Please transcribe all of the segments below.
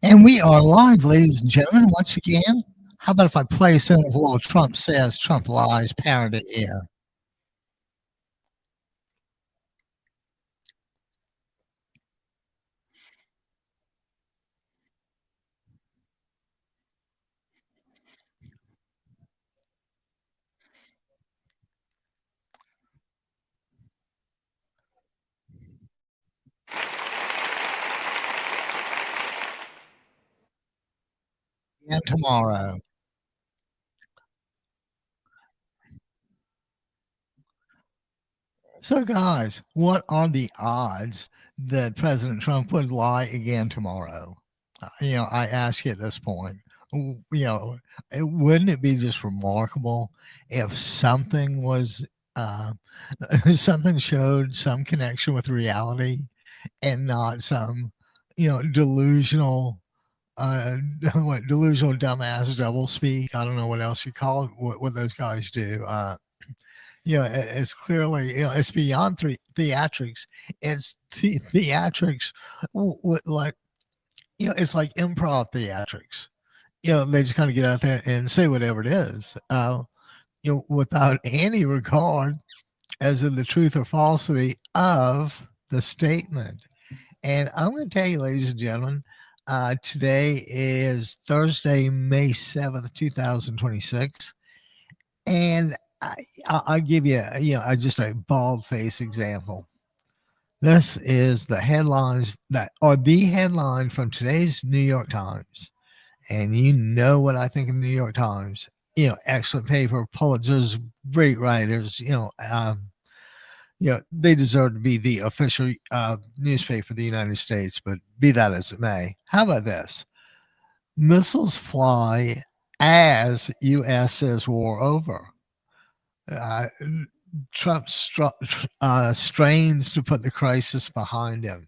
And we are live, ladies and gentlemen, once again. How about if I play some of a little Trump says, Trump lies parody here? And tomorrow. So, guys, what are the odds that President Trump would lie again tomorrow? I ask you at this point, wouldn't it be just remarkable if something was, uh, something showed some connection with reality and not some, delusional what delusional dumbass double speak. I don't know what else you call it. What those guys do. It's clearly it's beyond theatrics. It's theatrics. Like it's like improv theatrics. They just kind of get out there and say whatever it is. Without any regard as in the truth or falsity of the statement. And I'm going to tell you, ladies and gentlemen, today is Thursday, May 7th, 2026. And I'll give you, just a bald face example. This is the headlines that are the headline from today's New York Times. And you know what I think of the New York Times. Excellent paper, Pulitzer's, great writers, they deserve to be the official newspaper of the United States, but be that as it may. How about this? Missiles fly as U.S. says war over. Trump strains to put the crisis behind him.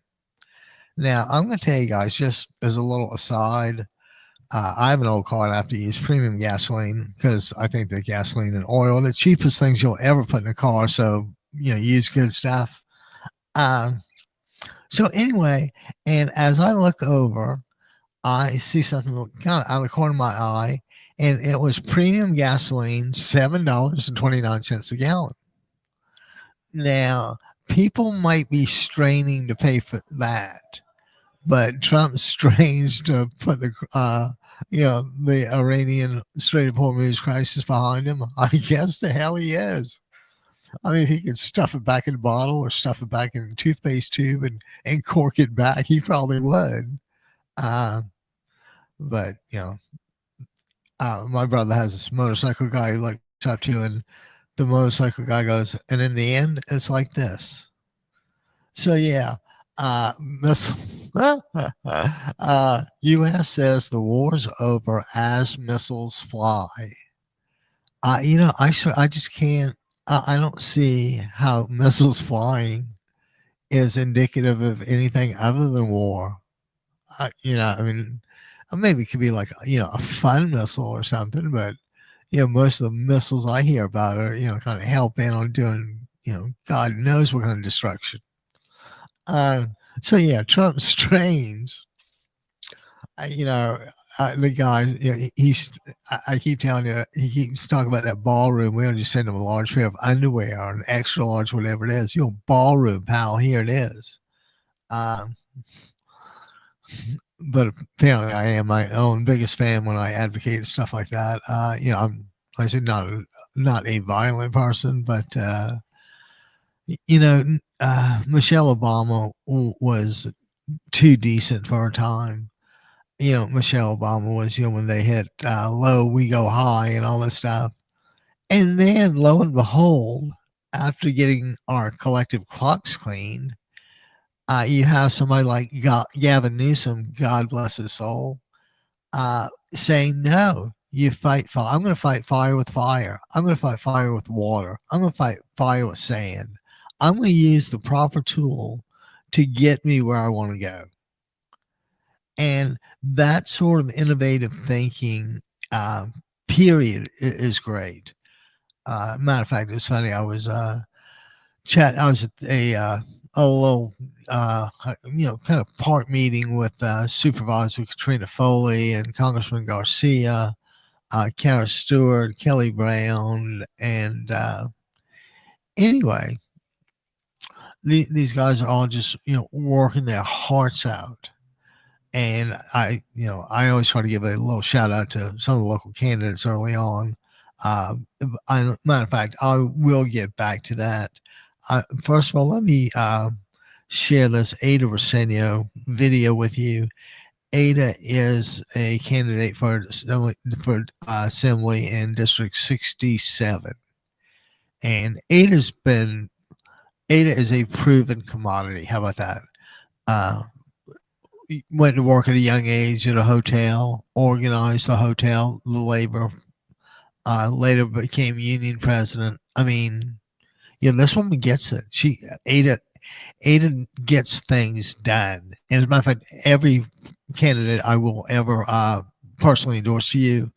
Now, I'm going to tell you guys, just as a little aside, I have an old car and I have to use premium gasoline because I think that gasoline and oil are the cheapest things you'll ever put in a car. So, use good stuff. So anyway, and as I look over, I see something kind of out of the corner of my eye, and it was premium gasoline, $7.29 a gallon. Now, people might be straining to pay for that, but Trump strains to put the Iranian Strait of Hormuz crisis behind him. I guess the hell he is. I mean, if he could stuff it back in a bottle or stuff it back in a toothpaste tube and cork it back, he probably would. But my brother has this motorcycle guy he looks up to, and the motorcycle guy goes, and in the end, it's like this. So yeah, U.S. says the war's over as missiles fly. I just can't. I don't see how missiles flying is indicative of anything other than war. I mean, maybe it could be like a fun missile or something, but most of the missiles I hear about are kind of hell bent on doing God knows what kind of destruction. So yeah, Trump strains. The guy, I keep telling you, he keeps talking about that ballroom. We don't just send him a large pair of underwear or an extra large, whatever it is. Ballroom, pal, here it is. But apparently I am my own biggest fan when I advocate stuff like that. I'm, I said, not a violent person, but, Michelle Obama was too decent for her time. Michelle Obama was, when they hit low, we go high and all this stuff. And then lo and behold, after getting our collective clocks cleaned, you have somebody like Gavin Newsom, God bless his soul, saying, no, you fight fire. I'm going to fight fire with fire. I'm going to fight fire with water. I'm going to fight fire with sand. I'm going to use the proper tool to get me where I want to go. And that sort of innovative thinking, period, is great. Matter of fact, it's funny. I was at a little kind of park meeting with Supervisor Katrina Foley and Congressman Garcia, Kara Stewart, Kelly Brown, and anyway, these guys are all just working their hearts out. And I always try to give a little shout out to some of the local candidates early on. Matter of fact, I will get back to that. First of all, let me share this Ada Rosenio video with you. Ada is a candidate for assembly in District 67, and Ada is a proven commodity. How about that? Went to work at a young age at a hotel, organized the hotel, the labor, later became union president. I mean, this woman gets it. Ada gets things done. And as a matter of fact, every candidate I will ever personally endorse to you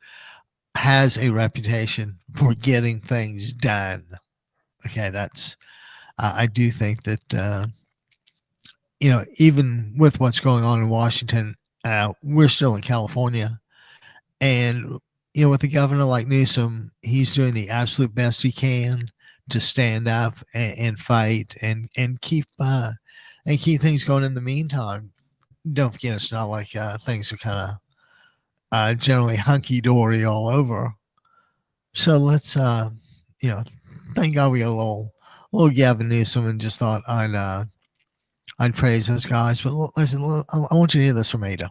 has a reputation for getting things done. Okay, that's I do think that even with what's going on in Washington, we're still in California, and with a governor like Newsom, he's doing the absolute best he can to stand up and fight and keep things going. In the meantime, don't forget, it's not like things are kind of generally hunky dory all over. So let's thank God we got a little Gavin Newsom, and just thought I'd praise those guys. But listen, I want you to hear this from Ada.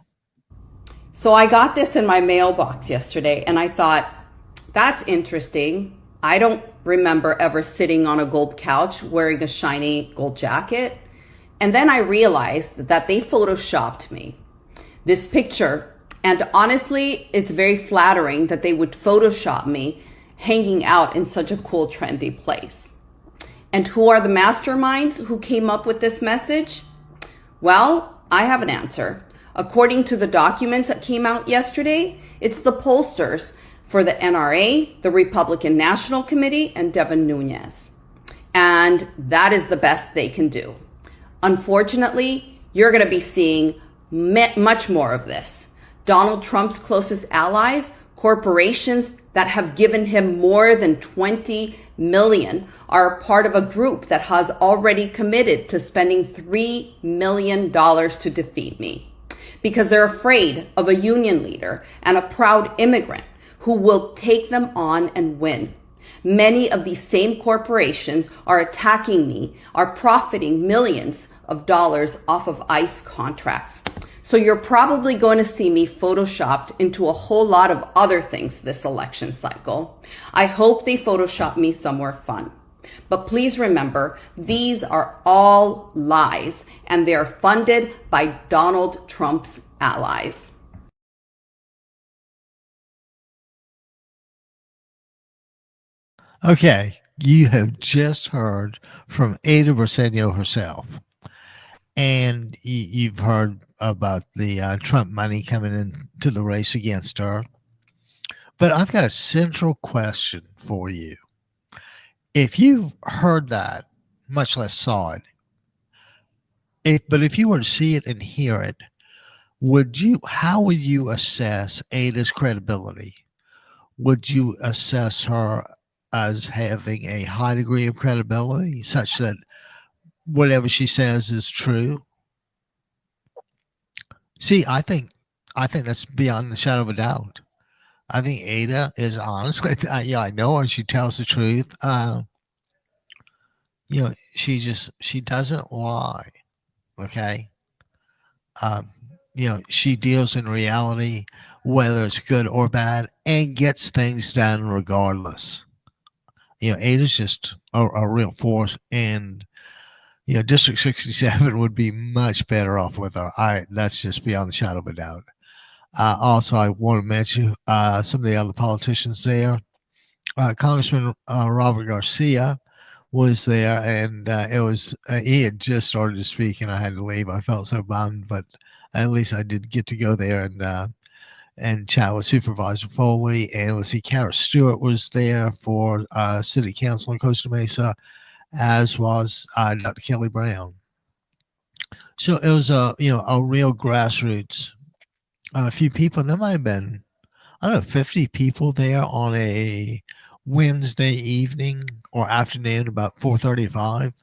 So I got this in my mailbox yesterday, and I thought, that's interesting. I don't remember ever sitting on a gold couch wearing a shiny gold jacket. And then I realized that they photoshopped me. This picture, and honestly, it's very flattering that they would Photoshop me hanging out in such a cool, trendy place. And who are the masterminds who came up with this message? Well, I have an answer. According to the documents that came out yesterday, it's the pollsters for the NRA, the Republican National Committee, and Devin Nunes. And that is the best they can do. Unfortunately, you're going to be seeing much more of this. Donald Trump's closest allies, corporations that have given him more than $20 million, are part of a group that has already committed to spending $3 million to defeat me, because they're afraid of a union leader and a proud immigrant who will take them on and win. Many of these same corporations are attacking me, are profiting millions of dollars off of ICE contracts. So you're probably going to see me photoshopped into a whole lot of other things this election cycle. I hope they Photoshop me somewhere fun. But please remember, these are all lies, and they are funded by Donald Trump's allies. Okay, you have just heard from Ada Rosenio herself, and you've heard about the Trump money coming into the race against her. But I've got a central question for you. If you heard that, much less saw it, but if you were to see it and hear it, how would you assess Ada's credibility? Would you assess her as having a high degree of credibility, such that whatever she says is true? See, I think that's beyond the shadow of a doubt. I think Ada is honest. I know her. She tells the truth. She doesn't lie. Okay. She deals in reality, whether it's good or bad, and gets things done regardless. Ada's just a real force, and District 67 would be much better off with her. That's just beyond the shadow of a doubt. Also, I want to mention some of the other politicians there. Congressman Robert Garcia was there, and he had just started to speak, and I had to leave. I felt so bummed, but at least I did get to go there and chat with Supervisor Foley. And let's see, Kara Stewart was there for City Council in Costa Mesa, as was Dr. Kelly Brown. So it was a real grassroots. A few people. There might have been, I don't know, 50 people there on a Wednesday evening or afternoon, about 4:35.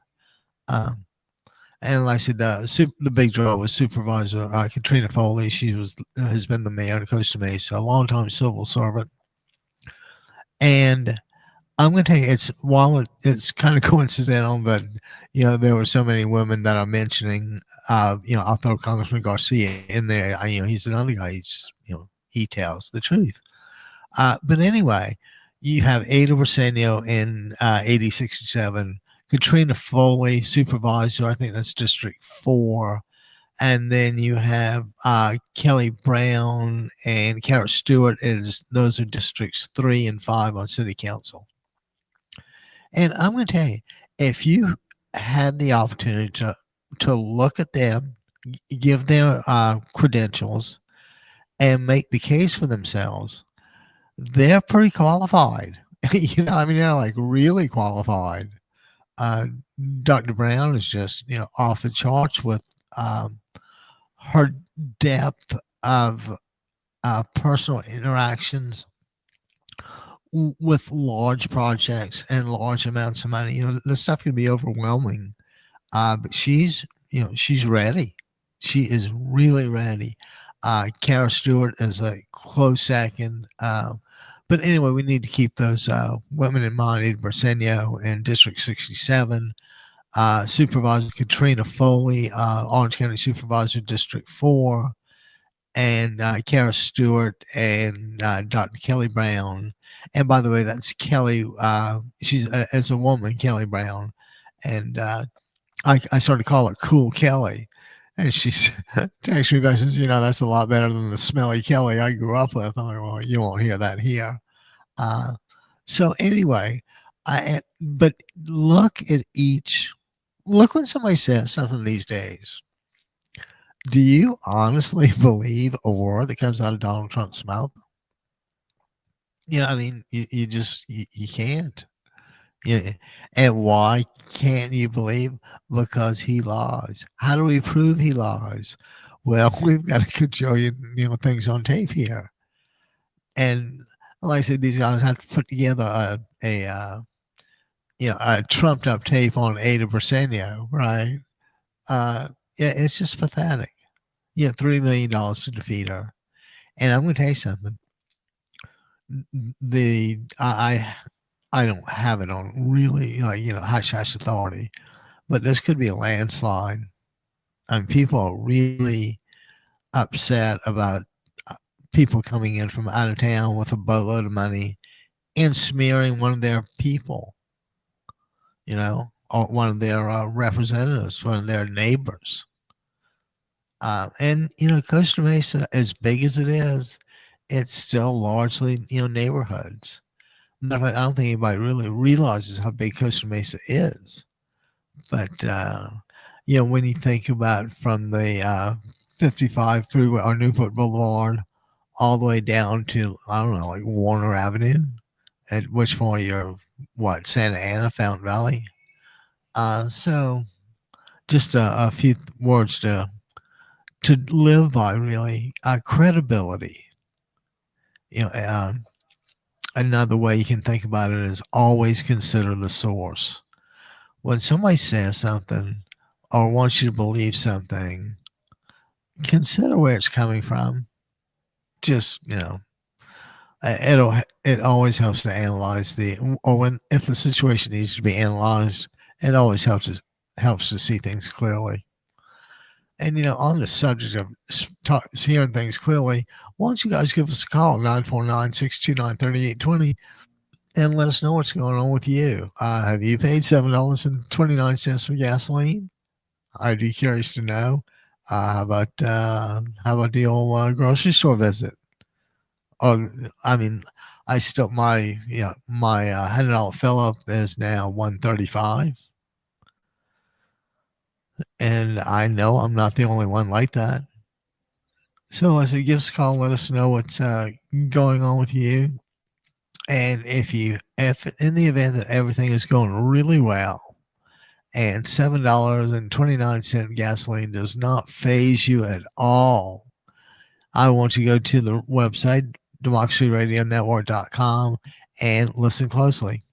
Um, and like I said, the big draw was Supervisor Katrina Foley. She has been the mayor of Costa Mesa, a longtime civil servant. And I'm going to tell you, it's kind of coincidental that there were so many women that I'm mentioning. I'll throw Congressman Garcia in there. He's another guy. He tells the truth. But anyway, you have Ada Briseno in 8067, Katrina Foley, supervisor. I think that's District 4. And then you have Kelly Brown and Kara Stewart. Those are Districts 3 and 5 on City Council. And I'm going to tell you, if you had the opportunity to look at them, give their credentials, and make the case for themselves, they're pretty qualified. They're like really qualified. Dr. Brown is just off the charts with her depth of personal interactions with large projects and large amounts of money. This stuff can be overwhelming, but she's ready. She is really ready. Kara Stewart is a close second. But anyway, we need to keep those women in mind. Ada Briseno in District 67. Supervisor Katrina Foley, Orange County Supervisor, District 4. And Kara Stewart and Dr. Kelly Brown. And by the way, that's Kelly. She's as a woman, Kelly Brown. And I started to call her Cool Kelly. And she's texted me back and says, that's a lot better than the smelly Kelly I grew up with. I'm like, well, you won't hear that here. So anyway, but look when somebody says something these days. Do you honestly believe a word that comes out of Donald Trump's mouth? You can't. And why can't you believe? Because he lies. How do we prove he lies? Well, we've got a cajillion, things on tape here. And like I said, these guys have to put together a trumped up tape on Ada Briseno, right? It's just pathetic. $3 million to defeat her. And I'm going to tell you something. I don't have it on really hush hush authority, but this could be a landslide. People are really upset about people coming in from out of town with a boatload of money and smearing one of their people, or one of their representatives, one of their neighbors. And Costa Mesa, as big as it is, it's still largely neighborhoods. I don't think anybody really realizes how big Costa Mesa is. But when you think about from the 55 through our Newport Boulevard all the way down to, I don't know, like Warner Avenue, at which point you're Santa Ana, Fountain Valley. So just a few words to live by, really. Credibility. Another way you can think about it is always consider the source. When somebody says something or wants you to believe something, consider where it's coming from. Just, it always helps to analyze if the situation needs to be analyzed, it always helps to see things clearly. And, on the subject of hearing things clearly, why don't you guys give us a call, 949-629-3820, and let us know what's going on with you. Have you paid $7.29 for gasoline? I'd be curious to know. How about the old grocery store visit? Oh, I still, my $100 fill-up is now $135. And I know I'm not the only one like that. So let's give us a call. Let us know what's going on with you. And if in the event that everything is going really well and $7.29 gasoline does not faze you at all. I want you to go to the website, democracyradionetwork.com, and listen closely.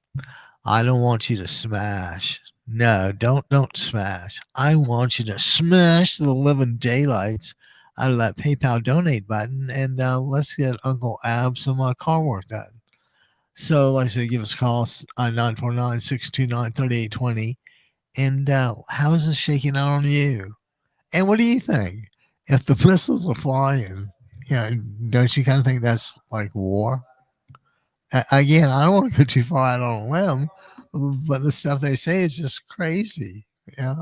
I don't want you to smash. No, don't smash. I want you to smash the living daylights out of that PayPal donate button, and let's get Uncle Ab some car work done. So, like I said, give us a call, 949-629-3820. And how is this shaking out on you? And what do you think? If the missiles are flying, don't you kind of think that's like war? Again, I don't want to go too far out on a limb, but the stuff they say is just crazy. And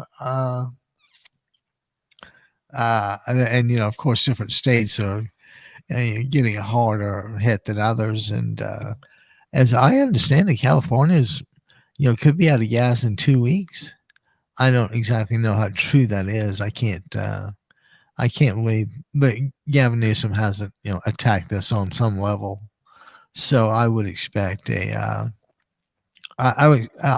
of course, different states are getting a harder hit than others. And as I understand it, California's could be out of gas in 2 weeks. I don't exactly know how true that is. I can't believe that Gavin Newsom hasn't attacked this on some level. So I would expect I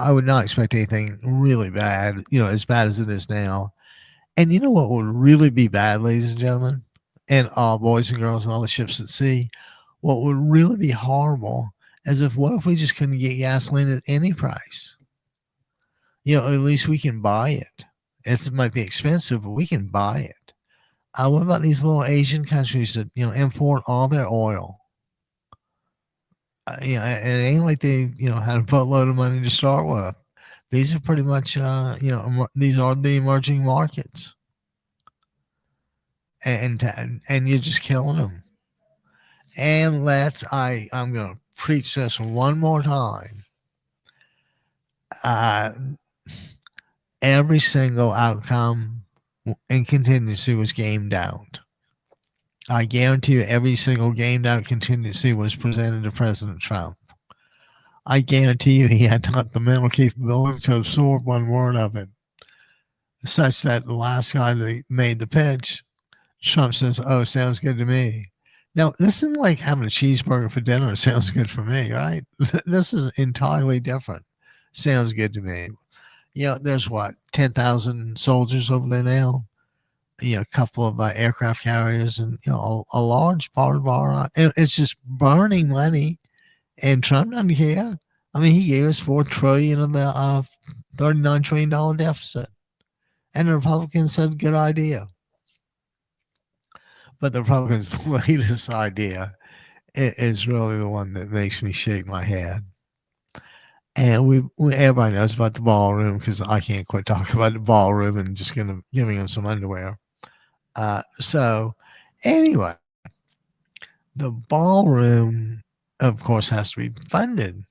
would not expect anything really bad, as bad as it is now. And you know what would really be bad, ladies and gentlemen, and all boys and girls and all the ships at sea? What would really be horrible is what if we just couldn't get gasoline at any price? At least we can buy it. It might be expensive, but we can buy it. What about these little Asian countries that import all their oil? It ain't like they had a boatload of money to start with. These are pretty much these are the emerging markets, and you're just killing them. And I'm gonna preach this one more time. Every single outcome in contingency was gamed out. I guarantee you every single gamed out contingency was presented to President Trump. I guarantee you he had not the mental capability to absorb one word of it, such that the last guy that made the pitch, Trump says, "Oh, sounds good to me." Now, this isn't like having a cheeseburger for dinner. It sounds good for me, right? This is entirely different. Sounds good to me. There's 10,000 soldiers over there now. A couple of aircraft carriers, and a large part of our it's just burning money, and Trump doesn't care. I mean, he gave us $4 trillion of the $39 trillion deficit, and the Republicans said good idea. But the Republicans' latest idea is really the one that makes me shake my head. And everybody knows about the ballroom, because I can't quit talking about the ballroom and just giving them some underwear. So anyway, the ballroom, of course, has to be funded.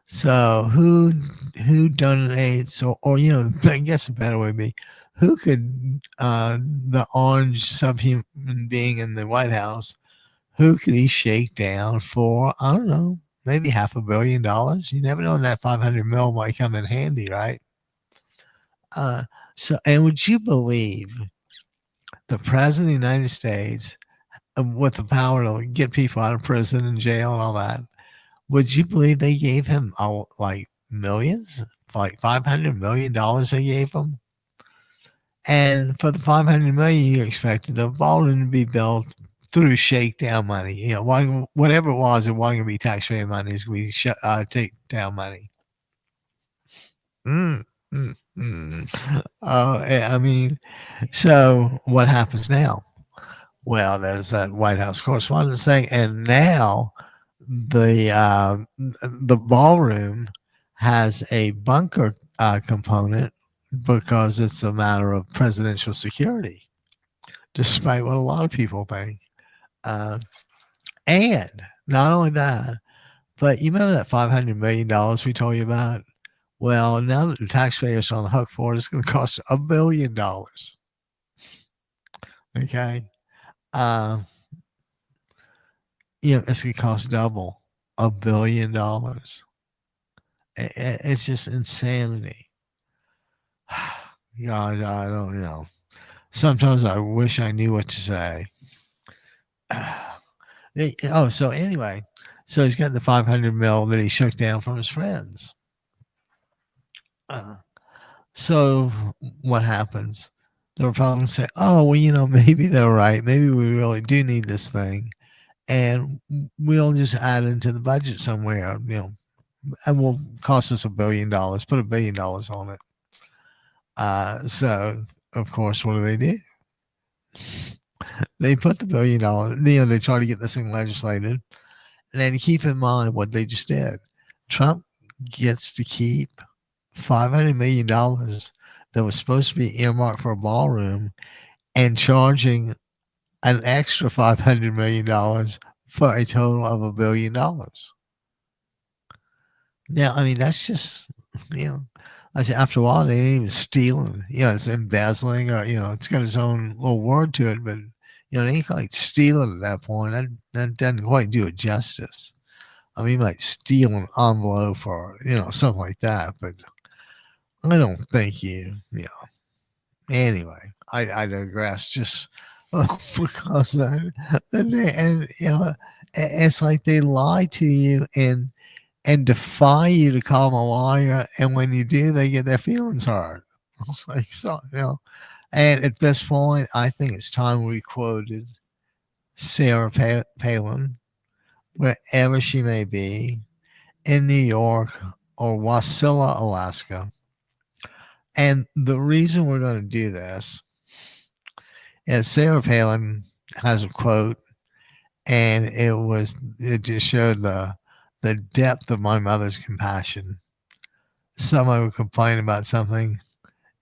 So who donates, or I guess a better way would be, who could the orange subhuman being in the White House, who could he shake down for, I don't know, maybe $500 million? You never know, that 500 mil might come in handy, right? And would you believe the president of the United States, with the power to get people out of prison and jail and all that, would you believe they gave him like millions, like $500 million they gave him? And for the $500 million, you expected the ballroom to be built through shakedown money. Whatever it wasn't going to be taxpayer money. It's going to be take down money. I mean, so what happens now? Well, there's that White House correspondent saying, and now the ballroom has a bunker component, because it's a matter of presidential security, despite what a lot of people think. And not only that, but you remember that $500 million we told you about? Well, now that the taxpayers are on the hook for it, it's going to cost $1 billion. Okay. It's going to cost double, $1 billion. It's just insanity. God, I don't. Sometimes I wish I knew what to say. So anyway, so he's got the 500 mil that he shook down from his friends. So what happens? The Republicans say, "Oh, well, maybe they're right. Maybe we really do need this thing, and we'll just add it into the budget somewhere. And will cost us $1 billion. Put $1 billion on it." So of course, what do? They put the $1 billion. They try to get this thing legislated, and then keep in mind what they just did. Trump gets to keep $500 million that was supposed to be earmarked for a ballroom and charging an extra $500 million for a total of $1 billion. Now, I mean, that's just, I say after a while, they ain't even stealing. It's embezzling, or, it's got its own little word to it, but, they ain't quite stealing at that point. That doesn't quite do it justice. I mean, you might steal an envelope or, something like that, but I don't think anyway, I digress just because it's like they lie to you and defy you to call them a liar, and when you do, they get their feelings hurt. It's like, and at this point, I think it's time we quoted Sarah Palin, wherever she may be, in New York or Wasilla, Alaska. And the reason we're going to do this is Sarah Palin has a quote, and it just showed the depth of my mother's compassion. Someone would complain about something,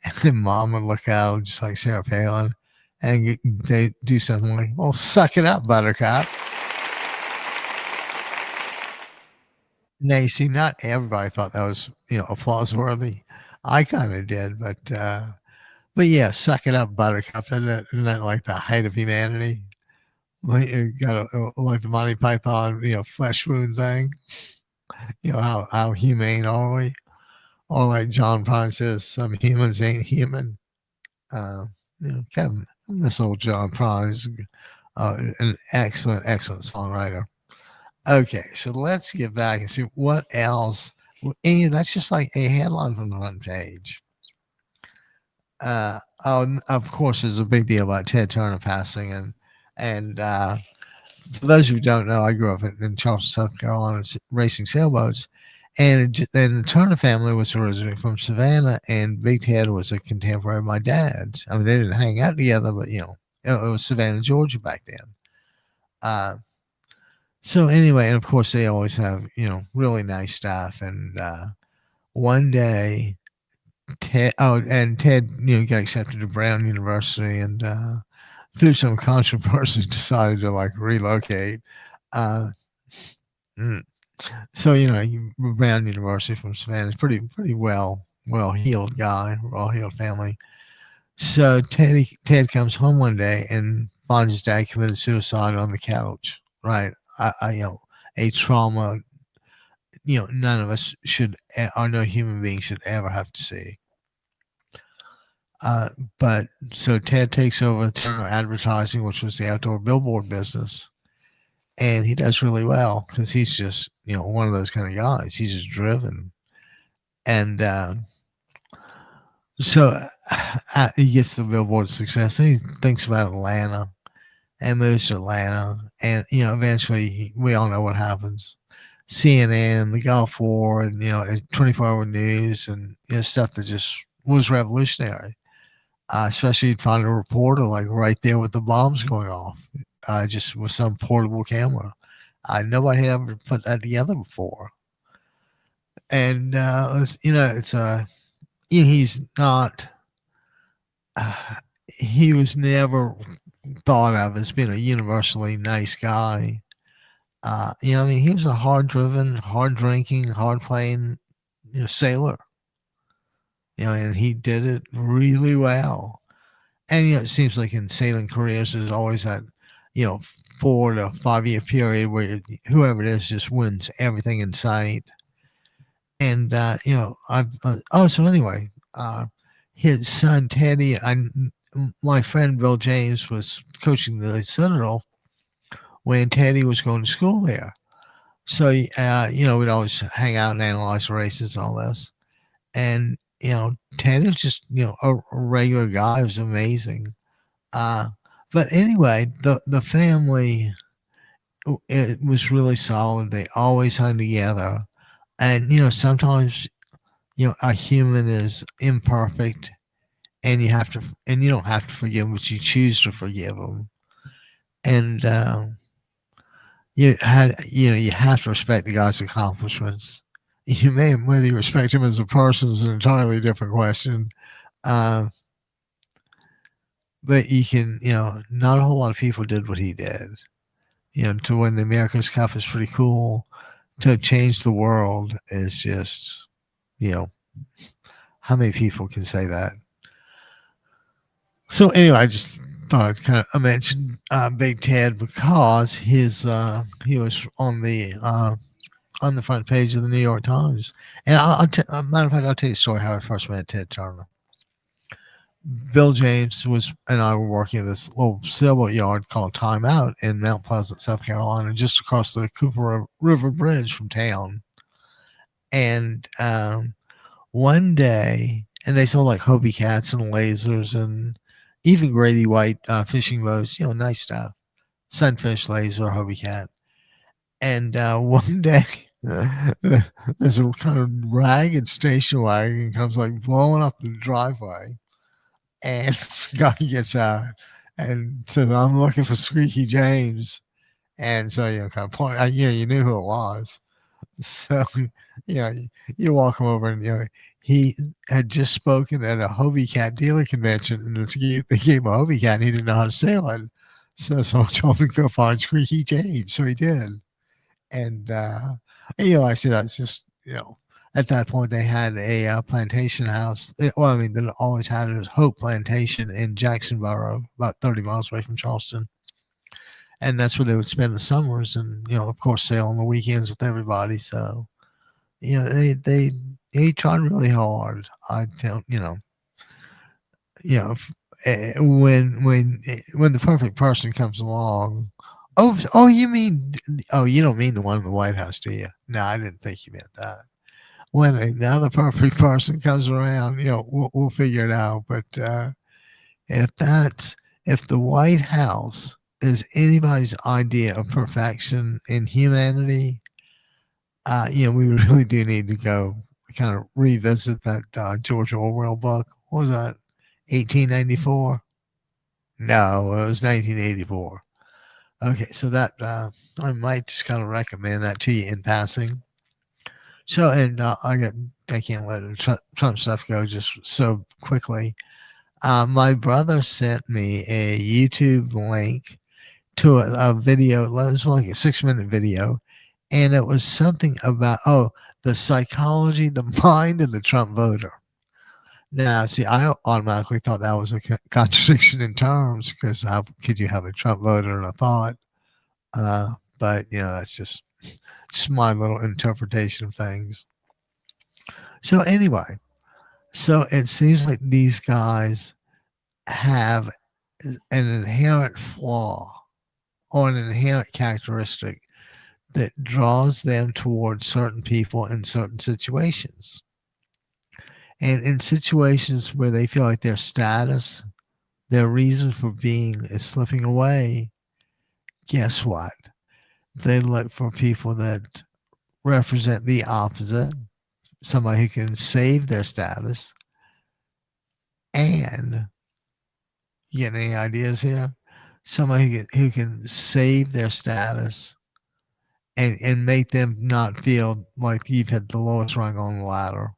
and then mom would look out just like Sarah Palin, and they do something like, "Well, suck it up, Buttercup." Now, you see, not everybody thought that was, applause worthy. I kind of did, but yeah, suck it up, Buttercup. Isn't that like the height of humanity? Like, you got like the Monty Python, flesh wound thing. How humane are we? Or like John Prine says, some humans ain't human. Kevin, this old John Prine is an excellent, excellent songwriter. Okay, so let's get back and see what else. And that's just like a headline from the front page. Of course, there's a big deal about Ted Turner passing, and for those who don't know, I grew up in Charleston, South Carolina, racing sailboats, and the Turner family was originally from Savannah, and Big Ted was a contemporary of my dad's. I mean, they didn't hang out together, but it was Savannah, Georgia back then. So anyway, and of course they always have, really nice stuff. And one day, Ted got accepted to Brown University, and through some controversy decided to like relocate. So Brown University from Savannah is pretty well heeled guy, well heeled family. So Ted comes home one day and finds his dad committed suicide on the couch. Right, a trauma. None of us should, or no human being should ever have to see. But so Ted takes over Turner Advertising, which was the outdoor billboard business, and he does really well because he's just one of those kind of guys. He's just driven, and so he gets the billboard success, and he thinks about Atlanta and moves to Atlanta, and eventually we all know what happens. CNN, the Gulf War, and 24-hour news, and stuff that just was revolutionary. Especially you'd find a reporter like right there with the bombs going off, just with some portable camera. Nobody had ever put that together before. And it's he's not. He was never thought of as being a universally nice guy. He was a hard-driven, hard-drinking, hard-playing, sailor. And he did it really well. And it seems like in sailing careers, there's always that 4 to 5 year period where whoever it is just wins everything in sight. And so anyway, his son Teddy, my friend Bill James was coaching the Citadel when Teddy was going to school there. So we'd always hang out and analyze races and all this. And Ted is just a regular guy. It was amazing. But anyway, the family, it was really solid. They always hung together, and sometimes a human is imperfect, and you don't have to forgive them, but you choose to forgive them, and you have to respect the guy's accomplishments. Whether you respect him as a person is an entirely different question. Uh, but you can, not a whole lot of people did what he did. To win the America's Cup is pretty cool. To change the world is just, how many people can say that? So anyway, I just thought I'd kind of mention Big Ted because he was on the front page of the New York Times. And matter of fact, I'll tell you a story how I first met Ted Turner. Bill James and I were working at this little sailboat yard called Time Out in Mount Pleasant, South Carolina, just across the Cooper River Bridge from town. And one day, and they sold like Hobie cats and lasers and even Grady White fishing boats, nice stuff. Sunfish laser, Hobie cat. And one day, there's a kind of ragged station wagon comes like blowing up the driveway. And Scotty gets out and says, "I'm looking for Squeaky James." And so, kind of point, you knew who it was. So, you walk him over and, he had just spoken at a Hobie cat dealer convention, and they gave him a Hobie cat and he didn't know how to sail it. So someone told him to go find Squeaky James. So he did. And, I see that's just, at that point they had a plantation house. They always had it as Hope Plantation in Jacksonboro, about 30 miles away from Charleston. And that's where they would spend the summers and, of course, sail on the weekends with everybody. So, he tried really hard. I don't, when the perfect person comes along. Oh, you don't mean the one in the White House, do you? No, I didn't think you meant that. When another perfect person comes around, we'll figure it out. But if the White House is anybody's idea of perfection in humanity, we really do need to go kind of revisit that George Orwell book. What was that? 1894? No, it was 1984. Okay, so that I might just kind of recommend that to you in passing. So, and I can't let the Trump stuff go just so quickly. My brother sent me a YouTube link to a video. It was like a 6-minute video, and it was something about the psychology, the mind of the Trump voter. Now, see, I automatically thought that was a contradiction in terms, because how could you have a Trump voter and a thought? But that's just my little interpretation of things. So anyway, it seems like these guys have an inherent flaw or an inherent characteristic that draws them towards certain people in certain situations. And in situations where they feel like their status, their reason for being is slipping away, guess what? They look for people that represent the opposite, somebody who can save their status. And you get any ideas here? Somebody who can save their status and make them not feel like you've had the lowest rung on the ladder.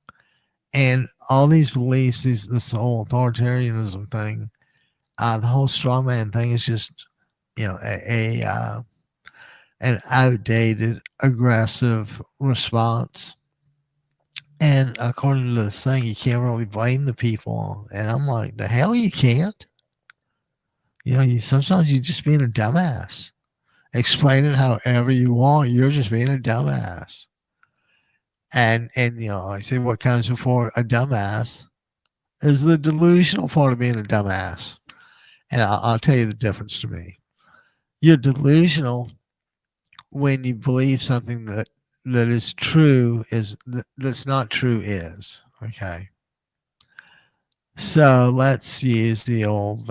And all these beliefs, this whole authoritarianism thing, the whole strongman thing is just, an outdated, aggressive response. And according to this thing, you can't really blame the people. And I'm like, the hell you can't? Sometimes you're just being a dumbass. Explain it however you want. You're just being a dumbass. And I say what comes before a dumbass is the delusional part of being a dumbass. And I'll tell you the difference to me. You're delusional when you believe something that is true that's not true is. Okay. So let's use the old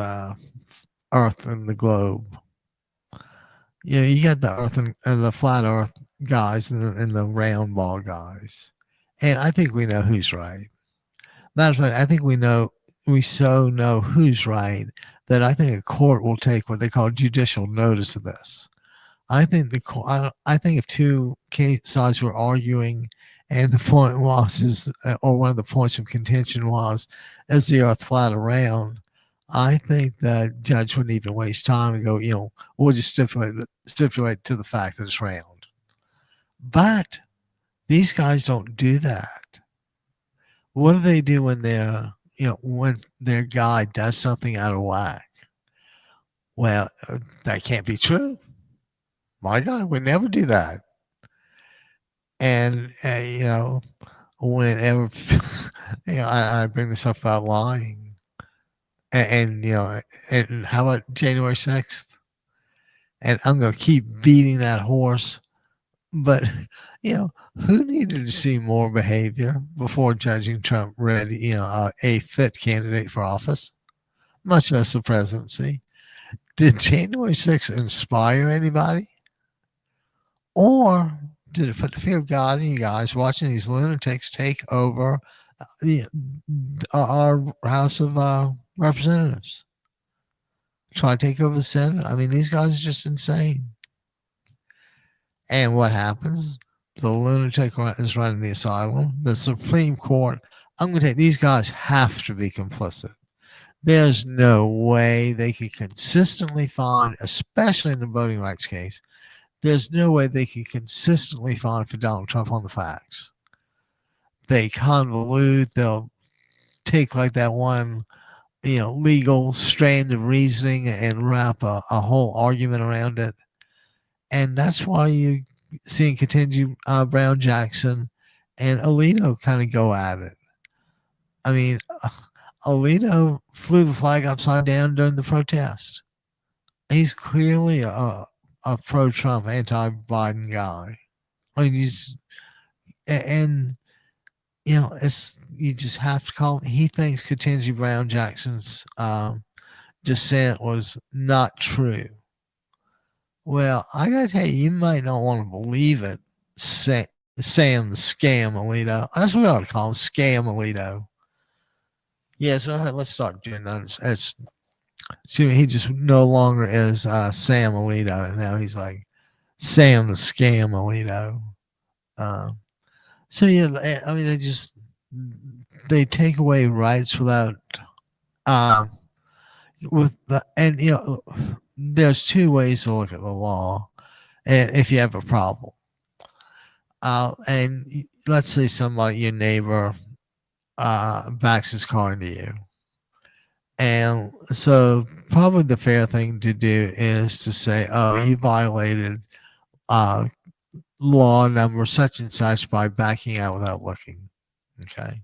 Earth and the globe. You got the Earth and the flat Earth guys and the round ball guys, and I think we know who's right. Matter of fact, I think we so know who's right that I think a court will take what they call judicial notice of this. I think I think if two sides were arguing, and the point was or one of the points of contention was, is the Earth flat or round? I think the judge wouldn't even waste time and go, we'll just stipulate to the fact that it's round. But these guys don't do that. What do they do when when their guy does something out of whack? Well, that can't be true. My guy would never do that. And whenever I bring this up about lying, and and how about January 6th? And I'm going to keep beating that horse. But who needed to see more behavior before judging Trump ready, a fit candidate for office, much less the presidency? Did January 6th inspire anybody? Or did it put the fear of God in you guys watching these lunatics take over our House of Representatives? Try to take over the Senate? I mean, these guys are just insane. And what happens? The lunatic is running the asylum. The Supreme Court, I'm going to take these guys have to be complicit. There's no way they could consistently find, especially in the voting rights case, there's no way they can consistently find for Donald Trump on the facts. They convolute, they'll take like that one, legal strand of reasoning and wrap a whole argument around it. And that's why you seeing Ketanji Brown Jackson and Alito kind of go at it. I mean, Alito flew the flag upside down during the protest. He's clearly a pro-Trump, anti-Biden guy. I mean, you just have to call him. He thinks Ketanji Brown Jackson's dissent was not true. Well, I gotta tell you might not want to believe it. Sam the Scam Alito. That's what we ought to call him, Scam Alito. Yes, all right, let's start doing that. He just no longer is Sam Alito. Now he's like Sam the Scam Alito. So yeah, I mean they take away rights without there's two ways to look at the law, and if you have a problem, and let's say somebody, your neighbor, backs his car into you, and so probably the fair thing to do is to say, oh, you violated law number such and such by backing out without looking. Okay.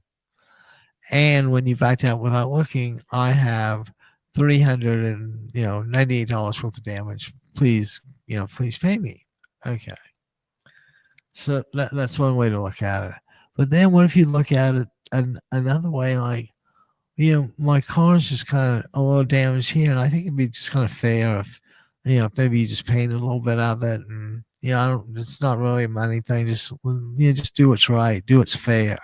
And when you backed out without looking, I have $398 worth of damage. Please pay me. Okay. So that's one way to look at it. But then what if you look at it another way, like, my car's just kind of a little damaged here, and I think it'd be just kind of fair if, maybe you just paint a little bit of it, and it's not really a money thing. Just do what's right, do what's fair.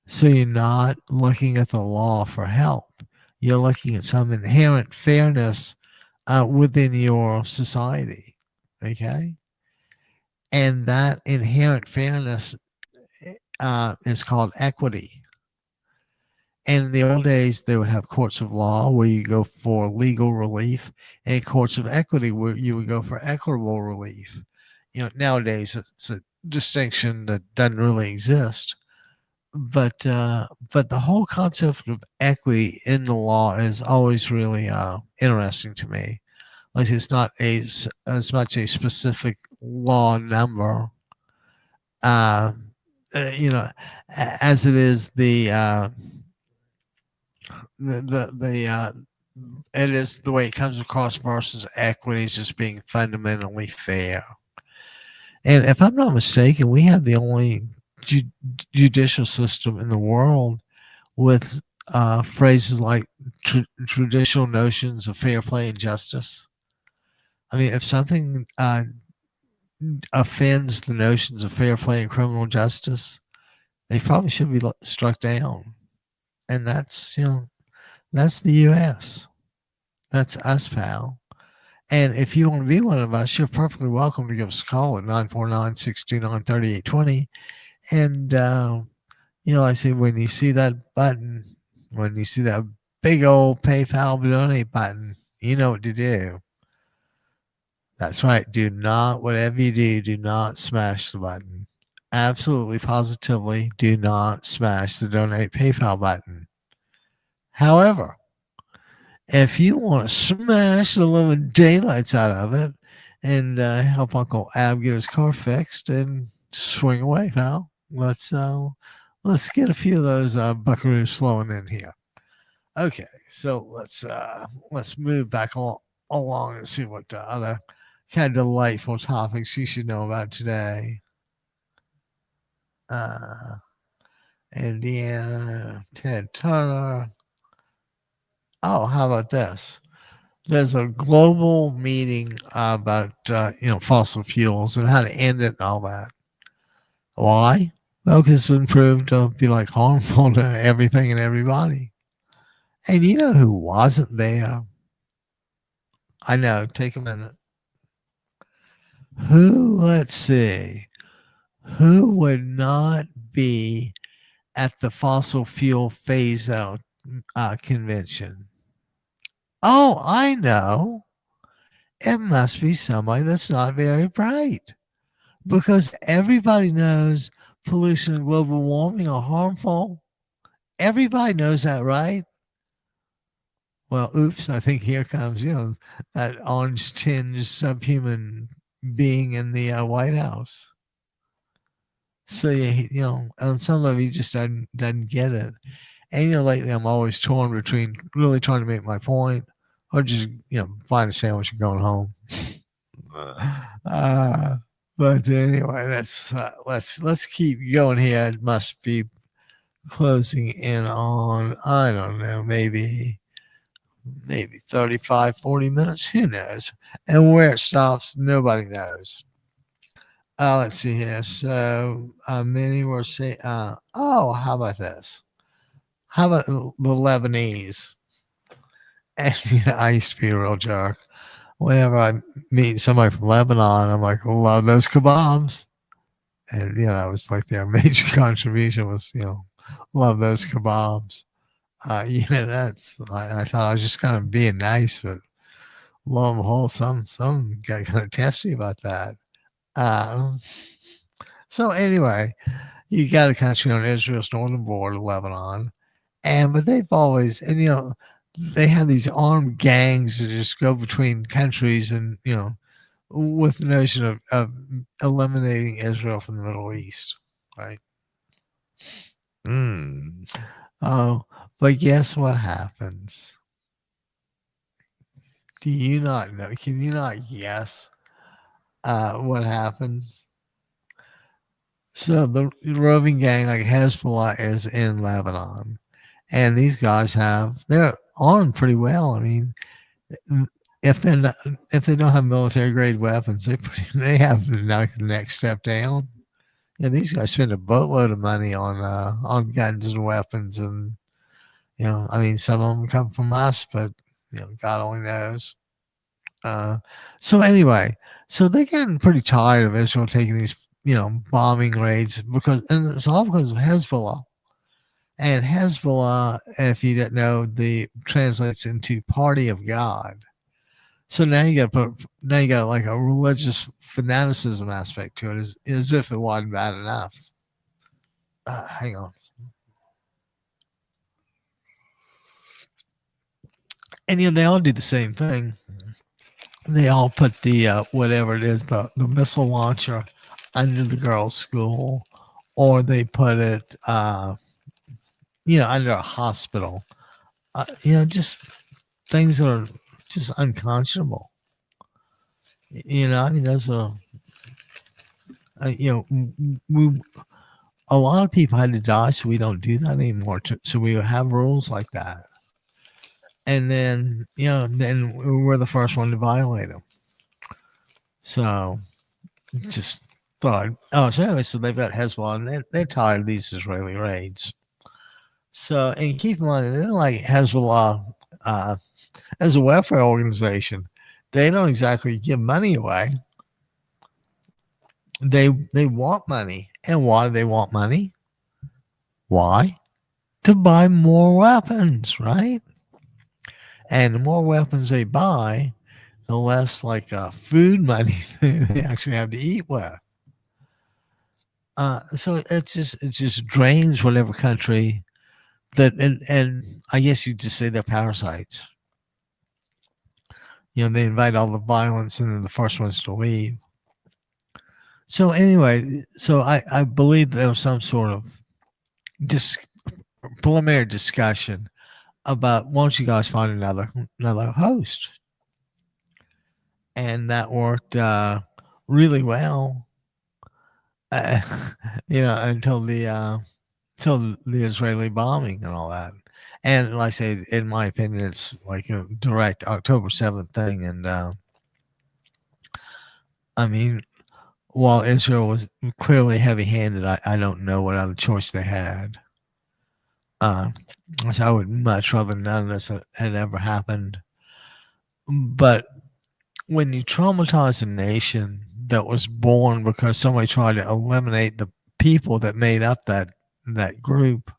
So you're not looking at the law for help. You're looking at some inherent fairness within your society. Okay. And that inherent fairness is called equity. And in the old days, they would have courts of law where you go for legal relief, and courts of equity where you would go for equitable relief. Nowadays it's a distinction that doesn't really exist. But the whole concept of equity in the law is always really interesting to me. Like, it's not as much a specific law number, as it is it is the way it comes across versus equity is just being fundamentally fair. And if I'm not mistaken, we have the only judicial system in the world with phrases like traditional notions of fair play and justice. I mean, if something offends the notions of fair play and criminal justice, they probably should be struck down. And that's, that's the U.S. That's us, pal. And if you want to be one of us, you're perfectly welcome to give us a call at 949-629-3820. And, I say, when you see that button, when you see that big old PayPal donate button, you know what to do. That's right. Whatever you do not smash the button. Absolutely, positively, do not smash the donate PayPal button. However, if you want to smash the living daylights out of it and help Uncle Ab get his car fixed, and swing away, pal. Let's get a few of those buckaroos flowing in here. Okay, so let's move back along and see what other kind of delightful topics you should know about today. Indiana, Ted Turner. Oh, how about this? There's a global meeting about fossil fuels and how to end it and all that. Why? Well, because it's been proved to be harmful to everything and everybody. And you know who wasn't there? I know. Take a minute. Let's see. Who would not be at the fossil fuel phase out convention? Oh, I know. It must be somebody that's not very bright, because everybody knows pollution and global warming are harmful. Everybody knows that, right? Well, oops, I think here comes, that orange tinged subhuman being in the White House. So, on some level, he just doesn't get it. And, lately I'm always torn between really trying to make my point or just, buying a sandwich and going home. But anyway, let's keep going here. It must be closing in on, I don't know, maybe 35, 40 minutes. Who knows? And where it stops, nobody knows. Let's see here. So many were saying, how about this? How about the Lebanese? And I used to be a real jerk. Whenever I meet somebody from Lebanon, I'm like, love those kebabs. And, that was like their major contribution was, love those kebabs. That's, I thought I was just kind of being nice, but lo and behold, some got kind of testy about that. So anyway, you got a country on Israel's northern border, Lebanon, but they've always, and they have these armed gangs that just go between countries, and with the notion of eliminating Israel from the Middle East, right? Oh, but guess what happens? Do you not know? Can you not guess what happens? So the roving gang like Hezbollah is in Lebanon, and these guys they're armed pretty well. I mean, if they don't have military grade weapons, they have the next step down. Yeah, these guys spend a boatload of money on guns and weapons, and I mean, some of them come from us, but God only knows. So anyway, so they're getting pretty tired of Israel taking these bombing raids, and it's all because of Hezbollah. And Hezbollah, if you didn't know, translates into Party of God. So now you got like a religious fanaticism aspect to it, as if it wasn't bad enough. Hang on. And they all do the same thing. They all put the whatever it is, the missile launcher under the girls' school, or they put it under a hospital. Just things that are just unconscionable. I mean, those are a lot of people had to die, so we don't do that anymore. So we would have rules like that, and then then we're the first one to violate them. So just thought, so anyway, so they've got Hezbollah, and they're tired of these Israeli raids. So, and keep in mind, they're like Hezbollah as a welfare organization. They don't exactly give money away. They want money, and why do they want money? Why? To buy more weapons, right? And the more weapons they buy, the less like food money they actually have to eat with. So it just drains whatever country that, and I guess you just say they're parasites. They invite all the violence, and then the first ones to leave. So anyway, so I believe there was some sort of preliminary discussion about, why don't you guys find another host, and that worked really well. Until the Israeli bombing and all that. And like I say, in my opinion, it's like a direct October 7th thing. And I mean, while Israel was clearly heavy-handed, I don't know what other choice they had. So I would much rather none of this had ever happened. But when you traumatize a nation that was born because somebody tried to eliminate the people that made up that group,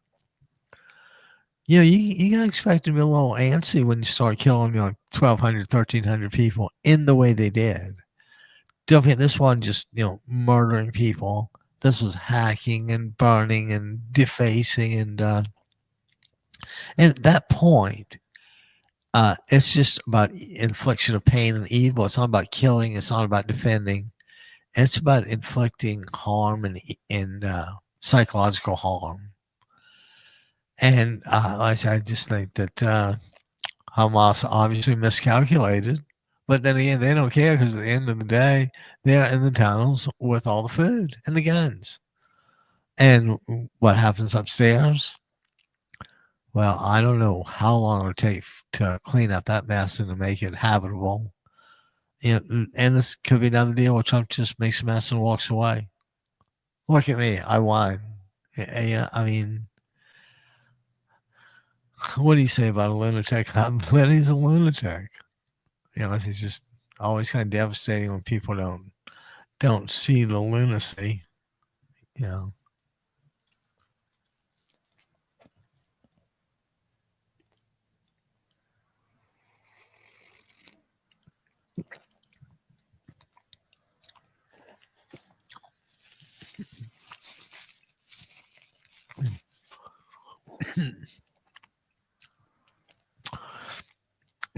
you gotta expect to be a little antsy when you start killing 1,200, 1,300 people in the way they did. Don't forget, this wasn't just murdering people. This was hacking and burning and defacing, and at that point, it's just about infliction of pain and evil. It's not about killing. It's not about defending. It's about inflicting harm and psychological harm. And like I said, I just think that Hamas obviously miscalculated. But then again, they don't care, because at the end of the day, they're in the tunnels with all the food and the guns. And what happens upstairs? Well, I don't know how long it'll take to clean up that mess and to make it habitable. And this could be another deal where Trump just makes a mess and walks away. Look at me, I won. I mean, what do you say about a lunatic? He's a lunatic. He's just always kind of devastating when people don't see the lunacy.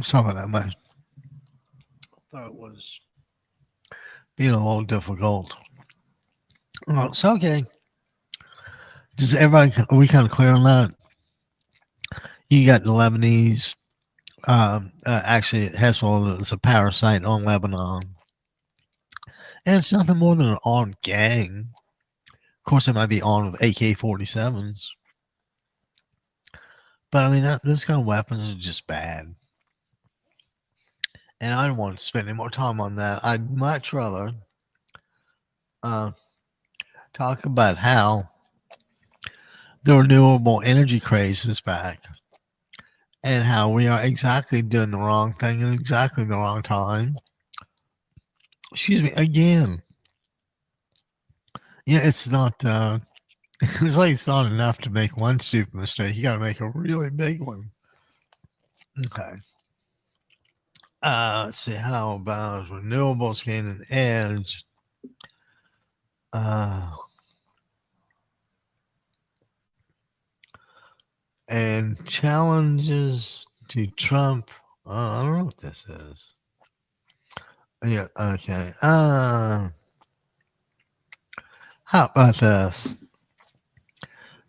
Sorry about that, man. I thought it was being a little difficult. So okay. Does everybody, are we kind of clear on that? You got the Lebanese. Actually, Hezbollah is a parasite on Lebanon, and it's nothing more than an armed gang. Of course, it might be armed with AK-47s, but I mean, those kind of weapons are just bad. And I don't want to spend any more time on that. I'd much rather talk about how the renewable energy craze is back, and how we are exactly doing the wrong thing at exactly the wrong time. Excuse me, again. Yeah, it's not, it's like it's not enough to make one stupid mistake. You got to make a really big one. Okay. Let's see, how about renewables gain an edge? And challenges to Trump. I don't know what this is. Yeah, okay. How about this?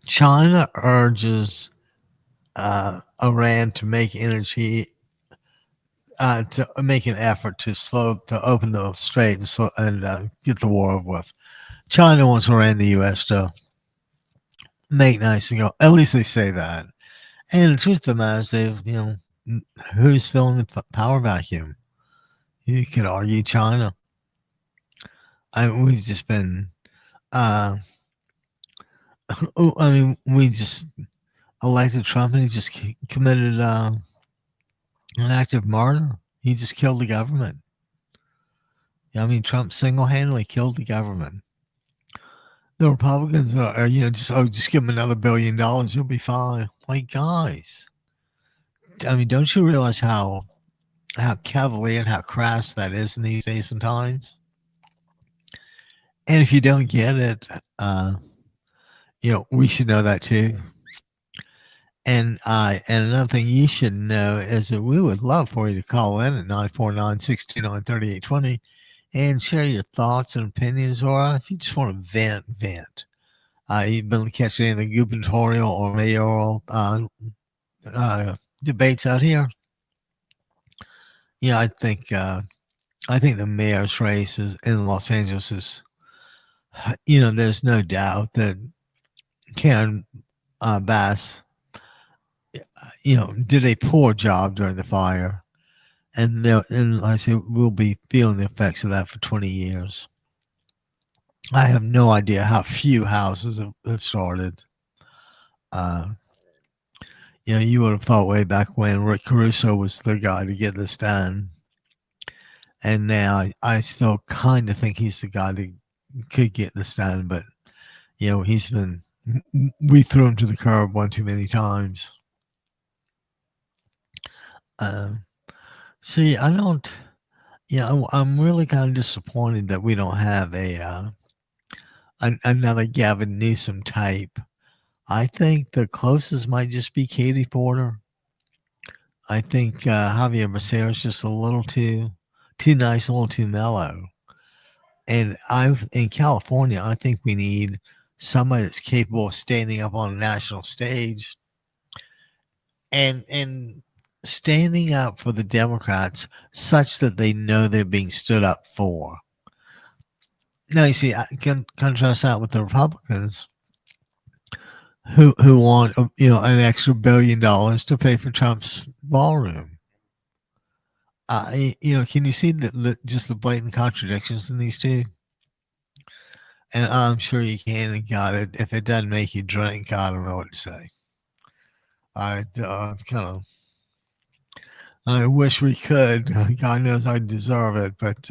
China urges Iran to make energy to make an effort to open the strait and get the war over with. China wants Iran, the U.S. to make nice and go. At least they say that. And the truth of the matter is, who's filling the power vacuum? You could argue China. We've just been, uh, we just elected Trump and he just committed an act of murder. He just killed the government. Trump single-handedly killed the government. The Republicans are just give him another $1 billion, you'll be fine. Like, guys, don't you realize how cavalier and how crass that is in these days and times? And if you don't get it, we should know that too. And another thing you should know is that we would love for you to call in at 949-629-3820 and share your thoughts and opinions, or if you just want to vent. You've been catching any of the gubernatorial or mayoral debates out here. I think the mayor's race in Los Angeles is, there's no doubt that Karen Bass, did a poor job during the fire. And like I say, we'll be feeling the effects of that for 20 years. I have no idea how few houses have started. You would have thought way back when Rick Caruso was the guy to get this done. And now I still kind of think he's the guy that could get this done. But, we threw him to the curb one too many times. See, I'm really kind of disappointed that we don't have another Gavin Newsom type. I think the closest might just be Katie Porter. I think Javier Becerra is just a little too nice, a little too mellow. And in California, I think we need somebody that's capable of standing up on a national stage and standing up for the Democrats such that they know they're being stood up for. Now, you see, I can contrast that with the Republicans who want, an extra $1 billion to pay for Trump's ballroom. Can you see just the blatant contradictions in these two? And I'm sure you can and got it. If it doesn't make you drink, I don't know what to say. I wish we could. God knows I deserve it, but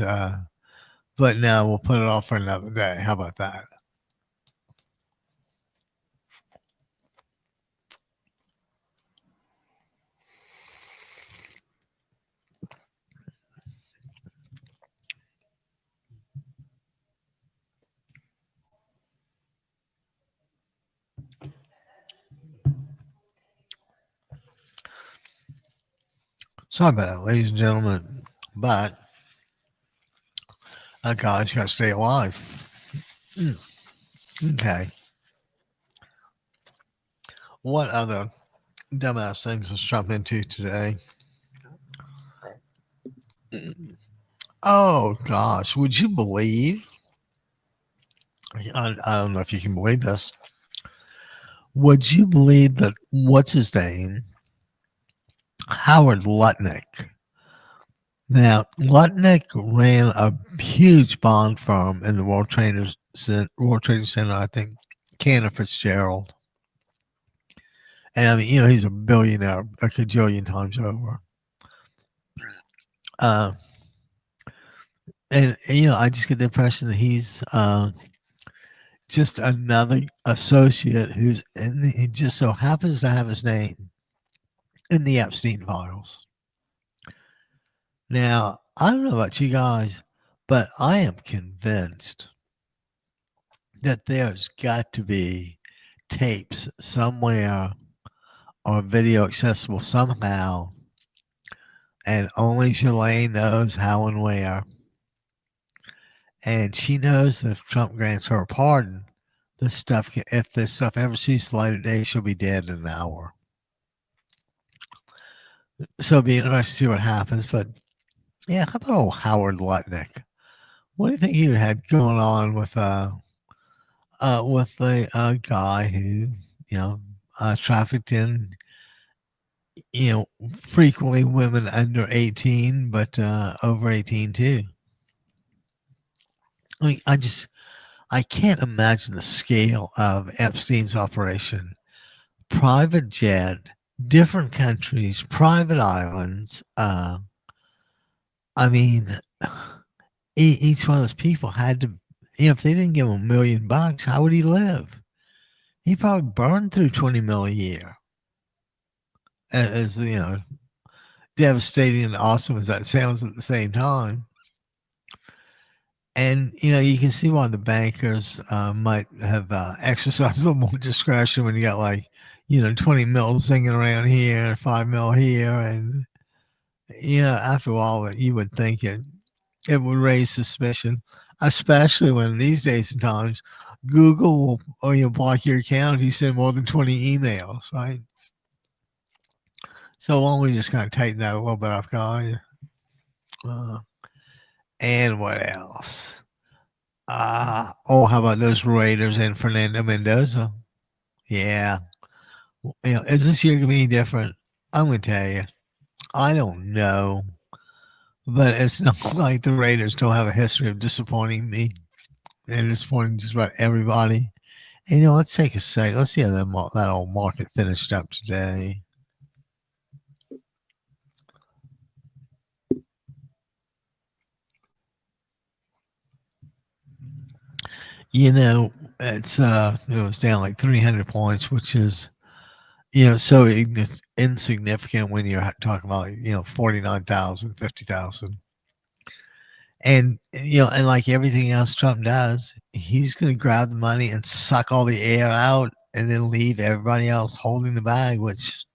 no, we'll put it off for another day. How about that? Sorry about that, ladies and gentlemen, but that guy's got to stay alive. Okay. What other dumbass things let's jump into today? Oh, gosh. Would you believe? I don't know if you can believe this. Would you believe that, what's his name? Howard Lutnick. Now, Lutnick ran a huge bond firm in the World Trading Center, I think, Cantor Fitzgerald. And he's a billionaire a cajillion times over. And I just get the impression that he's just another associate he just so happens to have his name in the Epstein files. Now, I don't know about you guys, but I am convinced that there's got to be tapes somewhere or video accessible somehow, and only Ghislaine knows how and where. And she knows that if Trump grants her a pardon, if this stuff ever sees the light of day, she'll be dead in an hour. So it'll be interesting to see what happens. But yeah, how about old Howard Lutnick? What do you think he had going on with a guy who trafficked in, frequently women under 18, but over 18 too. I mean, I can't imagine the scale of Epstein's operation. Private jet, different countries, private islands. I mean, each one of those people had to, if they didn't give him $1 million, how would he live? He probably burned through 20 mil a year. As devastating and awesome as that sounds at the same time. And you can see why the bankers might have exercised a little more discretion when you got 20 mil singing around here, 5 mil here, and after all, you would think it would raise suspicion, especially when these days and times Google will block your account if you send more than 20 emails, right? So why don't we just kind of tighten that a little bit up, guys? And what else? How about those Raiders and Fernando Mendoza? Yeah. Is this year going to be any different? I'm going to tell you. I don't know. But it's not like the Raiders don't have a history of disappointing me and disappointing just about everybody. And, let's take a sec. Let's see how that old market finished up today. It's it was down like 300 points, which is so insignificant when you're talking about 49,000, 50,000. And and like everything else Trump does, he's going to grab the money and suck all the air out and then leave everybody else holding the bag, which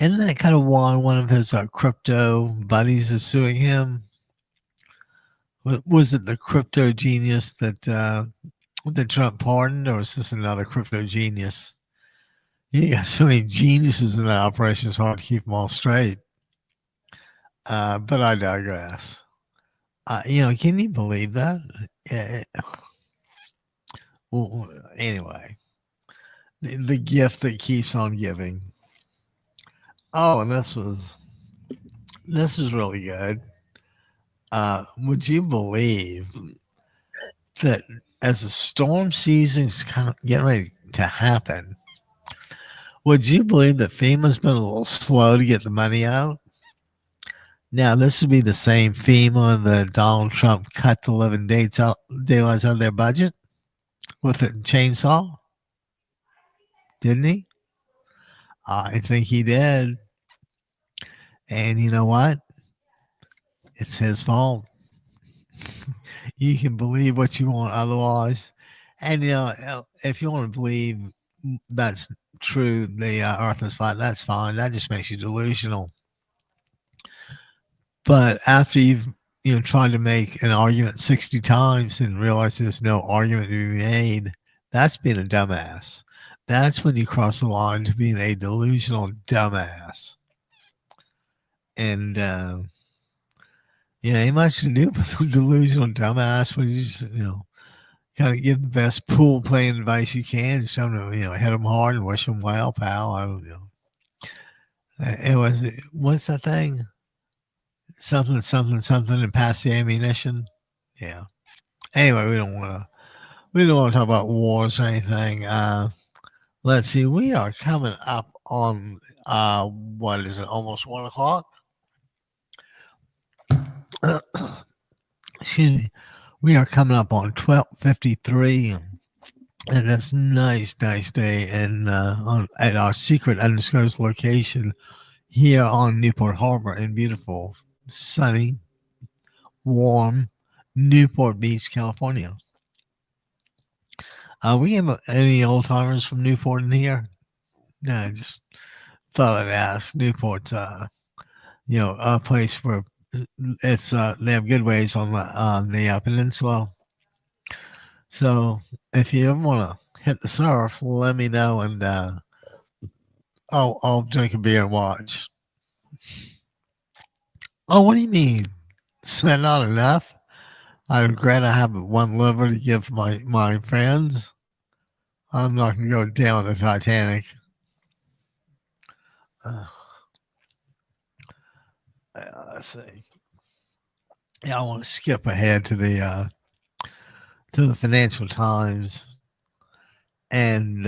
isn't that kind of why one of his crypto buddies is suing him? Was it the crypto genius that Trump pardoned, or is this another crypto genius? Yeah, so many geniuses in that operation. It's hard to keep them all straight. But I digress. Can you believe that? Well, anyway, the gift that keeps on giving. Oh, and this is really good. Would you believe that as the storm season is kind of getting ready to happen, would you believe that FEMA's been a little slow to get the money out? Now, this would be the same FEMA that Donald Trump cut the living daylights out of their budget with a chainsaw. Didn't he? I think he did. And you know what? It's his fault. You can believe what you want otherwise. And, if you want to believe that's true, the earth is flat, that's fine. That just makes you delusional. But after you've, tried to make an argument 60 times and realize there's no argument to be made, that's being a dumbass. That's when you cross the line to being a delusional dumbass. And, ain't much to do with a delusional dumbass when you just, kind of give the best pool playing advice you can. Just tell them to, hit them hard and wish them well, pal. I don't know. It was, what's that thing? Something, and pass the ammunition. Yeah. Anyway, we don't want to talk about wars or anything. Let's see. We are coming up on, what is it? Almost 1 o'clock. Excuse me. We are coming up on 12:53, and it's a nice day and at our secret undisclosed location here on Newport Harbor in beautiful, sunny, warm Newport Beach, California. We have any old timers from Newport in here? No, I just thought I'd ask. Newport's a place where it's they have good waves on the peninsula. So if you ever want to hit the surf, let me know, and I'll drink a beer and watch. Oh, what do you mean? Is that not enough? I regret I have one liver to give my friends. I'm not going to go down the Titanic. Let's see. Yeah, I want to skip ahead to the Financial Times, and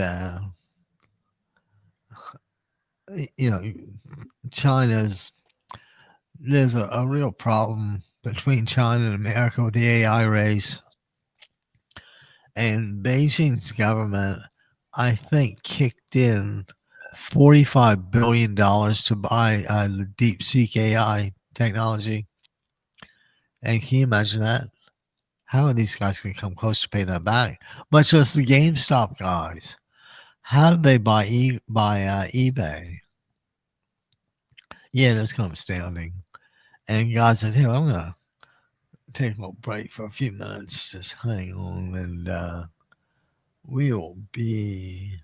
you know, China's there's a real problem between China and America with the AI race, and Beijing's government, I think, kicked in $45 billion to buy the DeepSeek AI technology. And can you imagine that? How are these guys going to come close to paying that back? Much less the GameStop guys. How did they buy eBay? Yeah, that's kind of astounding. And guys said, "Hey, I'm gonna take a little break for a few minutes. Just hang on, and we'll be."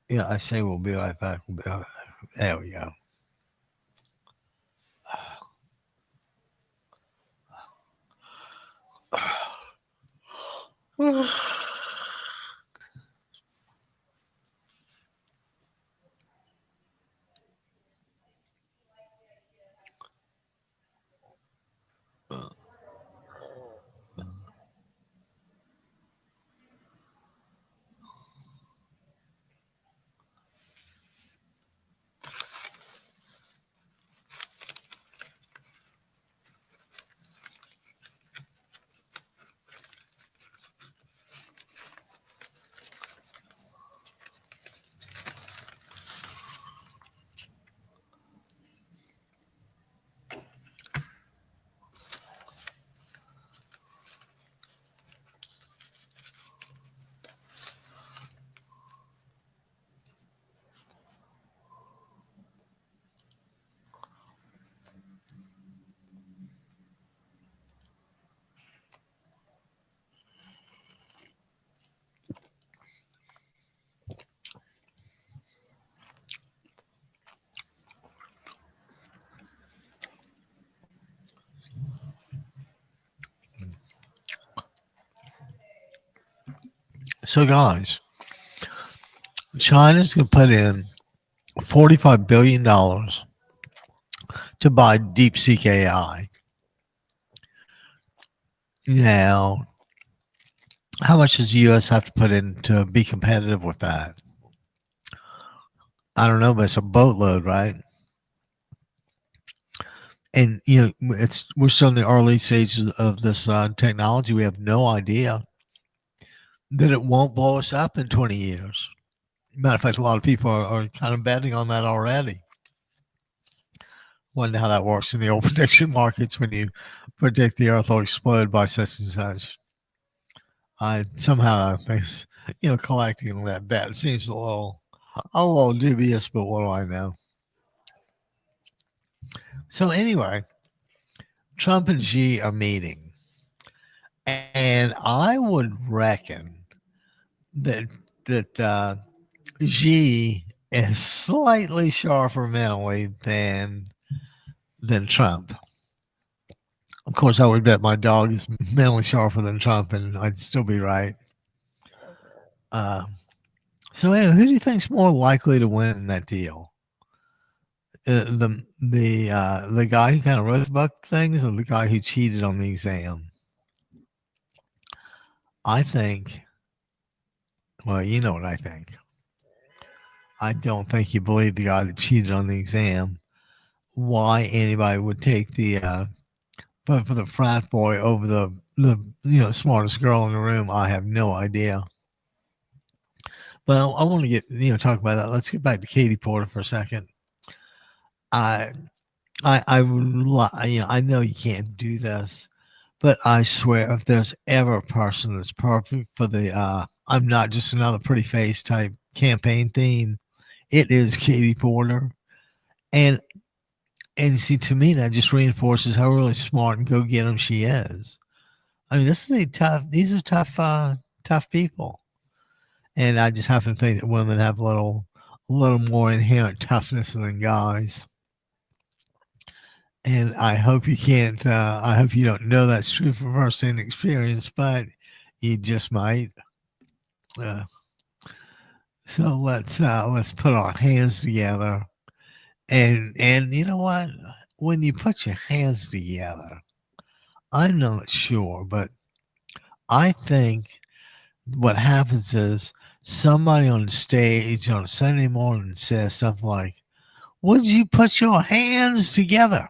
Yeah, I say we'll be right back. We'll be right back. There we go. So, guys, China's going to put in $45 billion to buy DeepSeek AI. Now, how much does the U.S. have to put in to be competitive with that? I don't know, but it's a boatload, right? And we're still in the early stages of this technology. We have no idea that it won't blow us up in 20 years. Matter of fact, a lot of people are kind of betting on that already. Wonder how that works in the old prediction markets when you predict the Earth will explode by such and such. I somehow think collecting that bet seems a little dubious, but what do I know? So anyway, Trump and Xi are meeting, and I would reckon that Xi is slightly sharper mentally than Trump. Of course, I would bet my dog is mentally sharper than Trump, and I'd still be right. So anyway, who do you think's more likely to win in that deal? The guy who kind of wrote the book things, or the guy who cheated on the exam? I think. Well, you know what I think. I don't think you believe the guy that cheated on the exam. Why anybody would take the vote for the frat boy over the smartest girl in the room, I have no idea. But I want to get talk about that. Let's get back to Katie Porter for a second. I know you can't do this, but I swear if there's ever a person that's perfect for the I'm not just another pretty face type campaign theme, it is Katie Porter. And see, to me, that just reinforces how really smart and go get 'em she is. I mean, these are tough people. And I just happen to think that women have a little more inherent toughness than guys. And I hope you can't, I hope you don't know that's true from firsthand experience, but you just might. Uh, so let's put our hands together, and you know what? When you put your hands together, I'm not sure, but I think what happens is somebody on stage on a Sunday morning says something like, "Would you put your hands together?"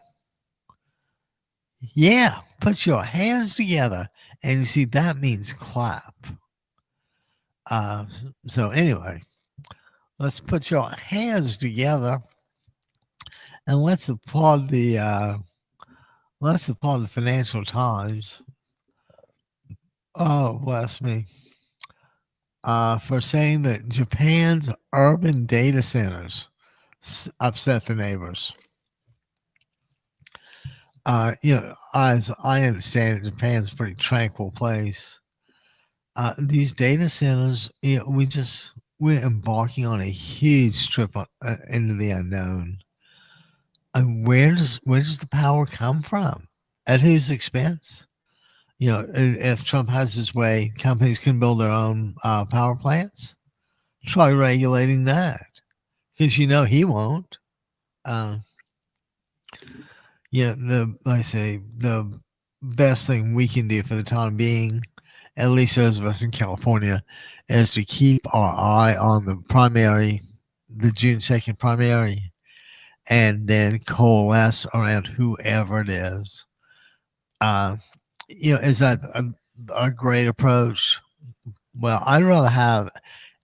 Yeah, put your hands together, and you see that means clap. So anyway, let's put your hands together and let's applaud the Financial Times. Oh, bless me. For saying that Japan's urban data centers upset the neighbors. As I understand it, Japan's a pretty tranquil place. These data centers, we're embarking on a huge trip into the unknown. And where does the power come from? At whose expense? If Trump has his way, companies can build their own power plants. Try regulating that, because he won't. Uh, like I say, the best thing we can do for the time being, at least those of us in California, is to keep our eye on the June 2nd primary, and then coalesce around whoever it is. Uh, is that a great approach? Well, I'd rather have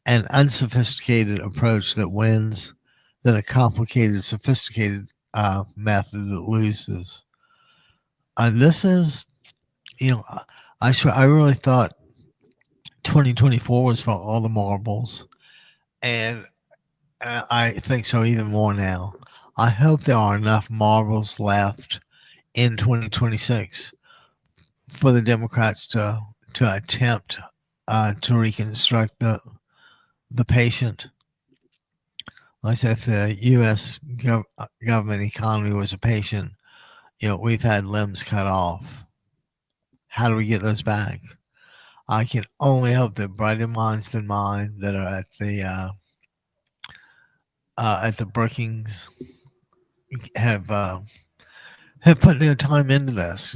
an unsophisticated approach that wins than a complicated, sophisticated method that loses. This is, I really thought 2024 was for all the marbles, and I think so even more now. I hope there are enough marbles left in 2026 for the Democrats to attempt to reconstruct the patient. Like I said, if the U.S. Government economy was a patient, we've had limbs cut off. How do we get those back? I can only hope that brighter minds than mine that are at the Brookings have put their time into this.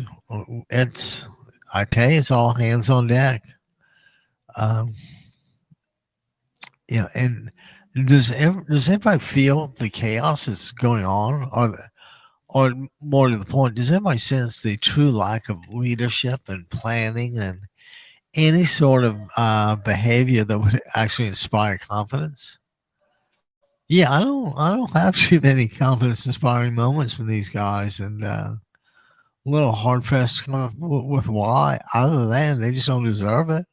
I tell you, it's all hands on deck. Um, and does everybody feel the chaos that's going on, or more to the point, does everybody sense the true lack of leadership and planning and any sort of behavior that would actually inspire confidence? Yeah, I don't have too many confidence inspiring moments from these guys, and a little hard pressed to come up with why, other than they just don't deserve it.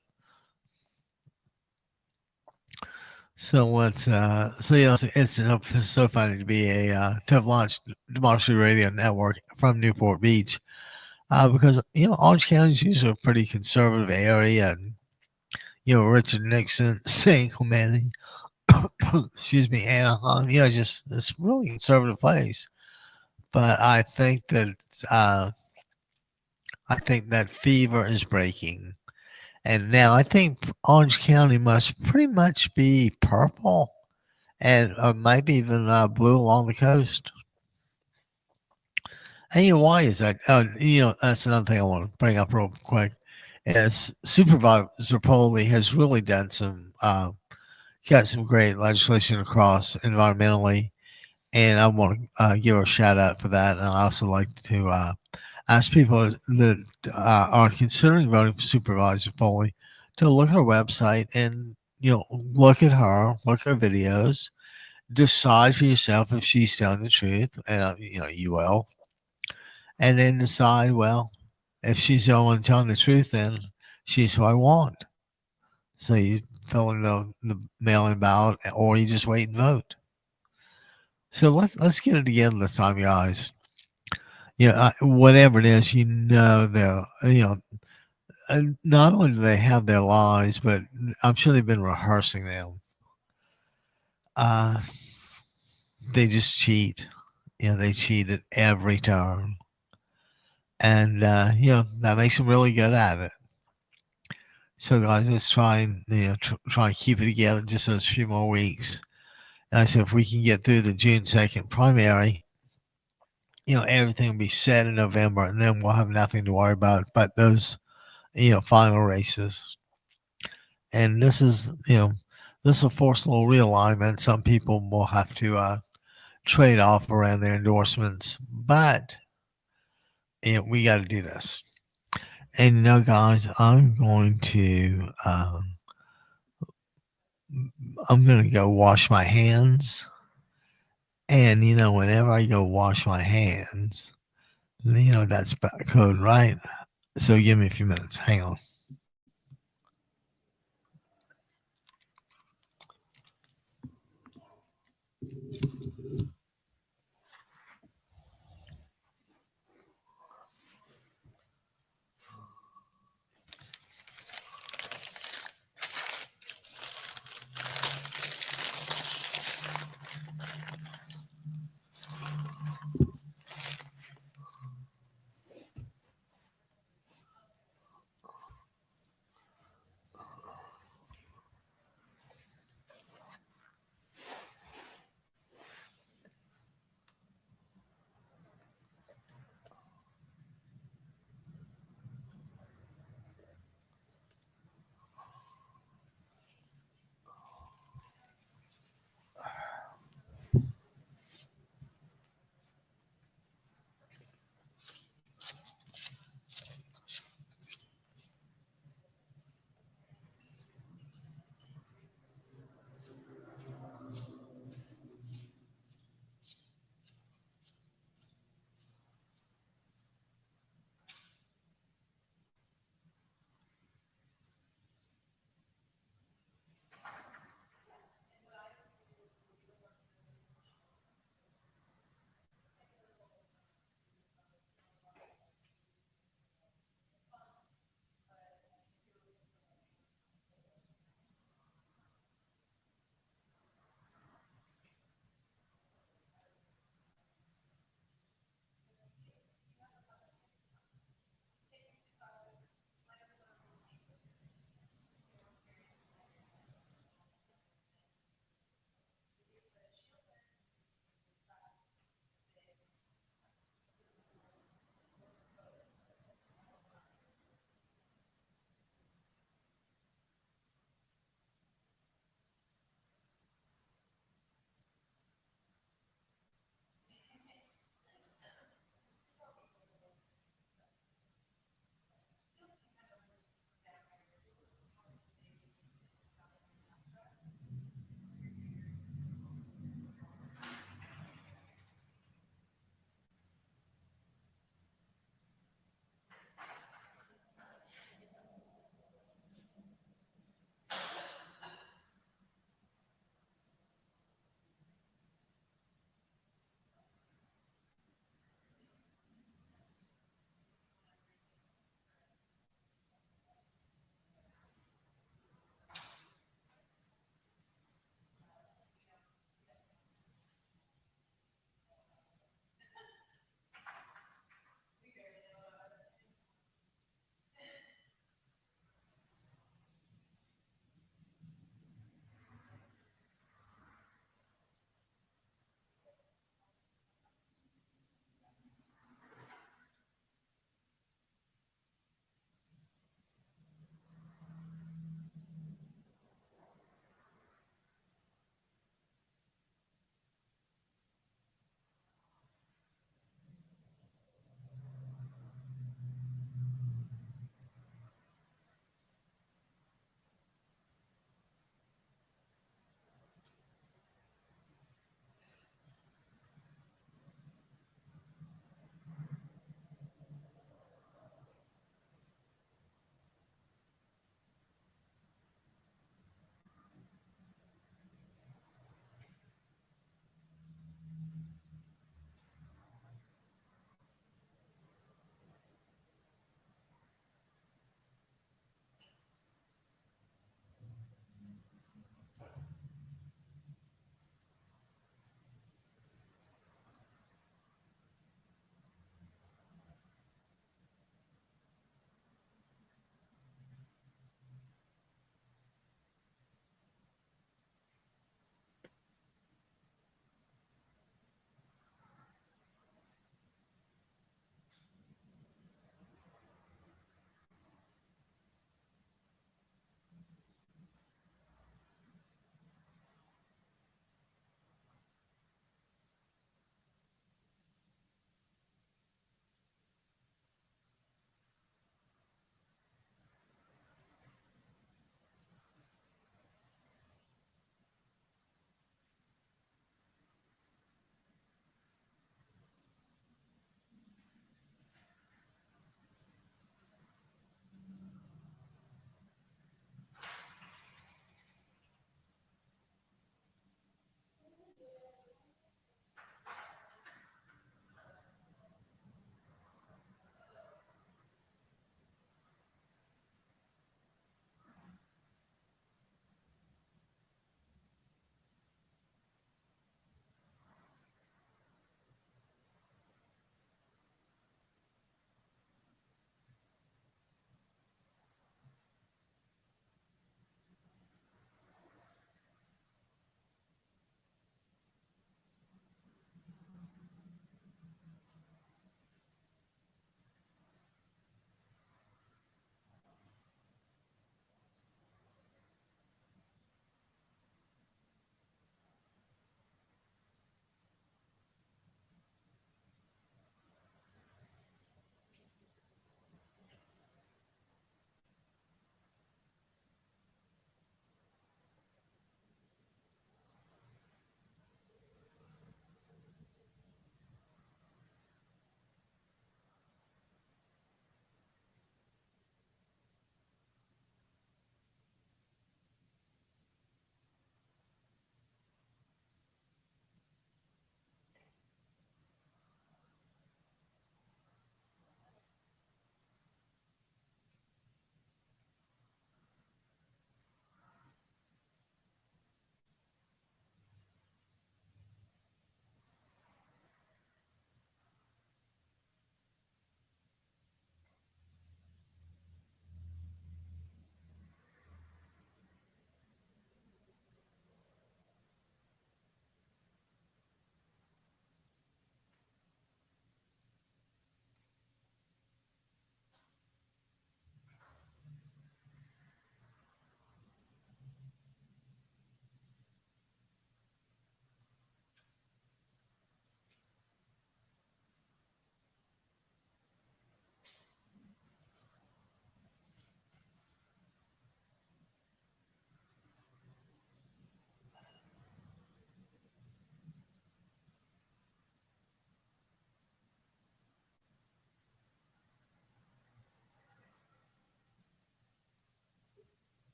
So let's so yeah, it's so funny to be to have launched Democracy Radio Network from Newport Beach, because Orange County is usually a pretty conservative area, and Richard Nixon, St. Clemente, excuse me, Anaheim, just it's really conservative place. But uh, I think that fever is breaking, and now I think Orange County must pretty much be purple, and maybe even blue along the coast. And why is that? That's another thing I want to bring up real quick. Is Supervisor Poley has really done got some great legislation across environmentally, and I want to give her a shout out for that. And I also like to ask people that are considering voting for Supervisor Foley to look at her website and look at her, look at her videos, decide for yourself if she's telling the truth, and you will, and then decide, well, if she's the one telling the truth, then she's who I want. So you fill in the mail-in ballot, or you just wait and vote. So let's get it together this time, guys. Whatever it is, they're not only do they have their lies, but I'm sure they've been rehearsing them. They just cheat. They cheat at every turn, and that makes them really good at it. So guys, let's try and try and keep it together just those few more weeks. And I said if we can get through the June 2nd primary, everything will be set in November, and then we'll have nothing to worry about but those final races. And this is this will force a little realignment. Some people will have to trade off around their endorsements, but we got to do this. And guys, I'm going to go wash my hands. And whenever I go wash my hands, that's code, right? So give me a few minutes. Hang on.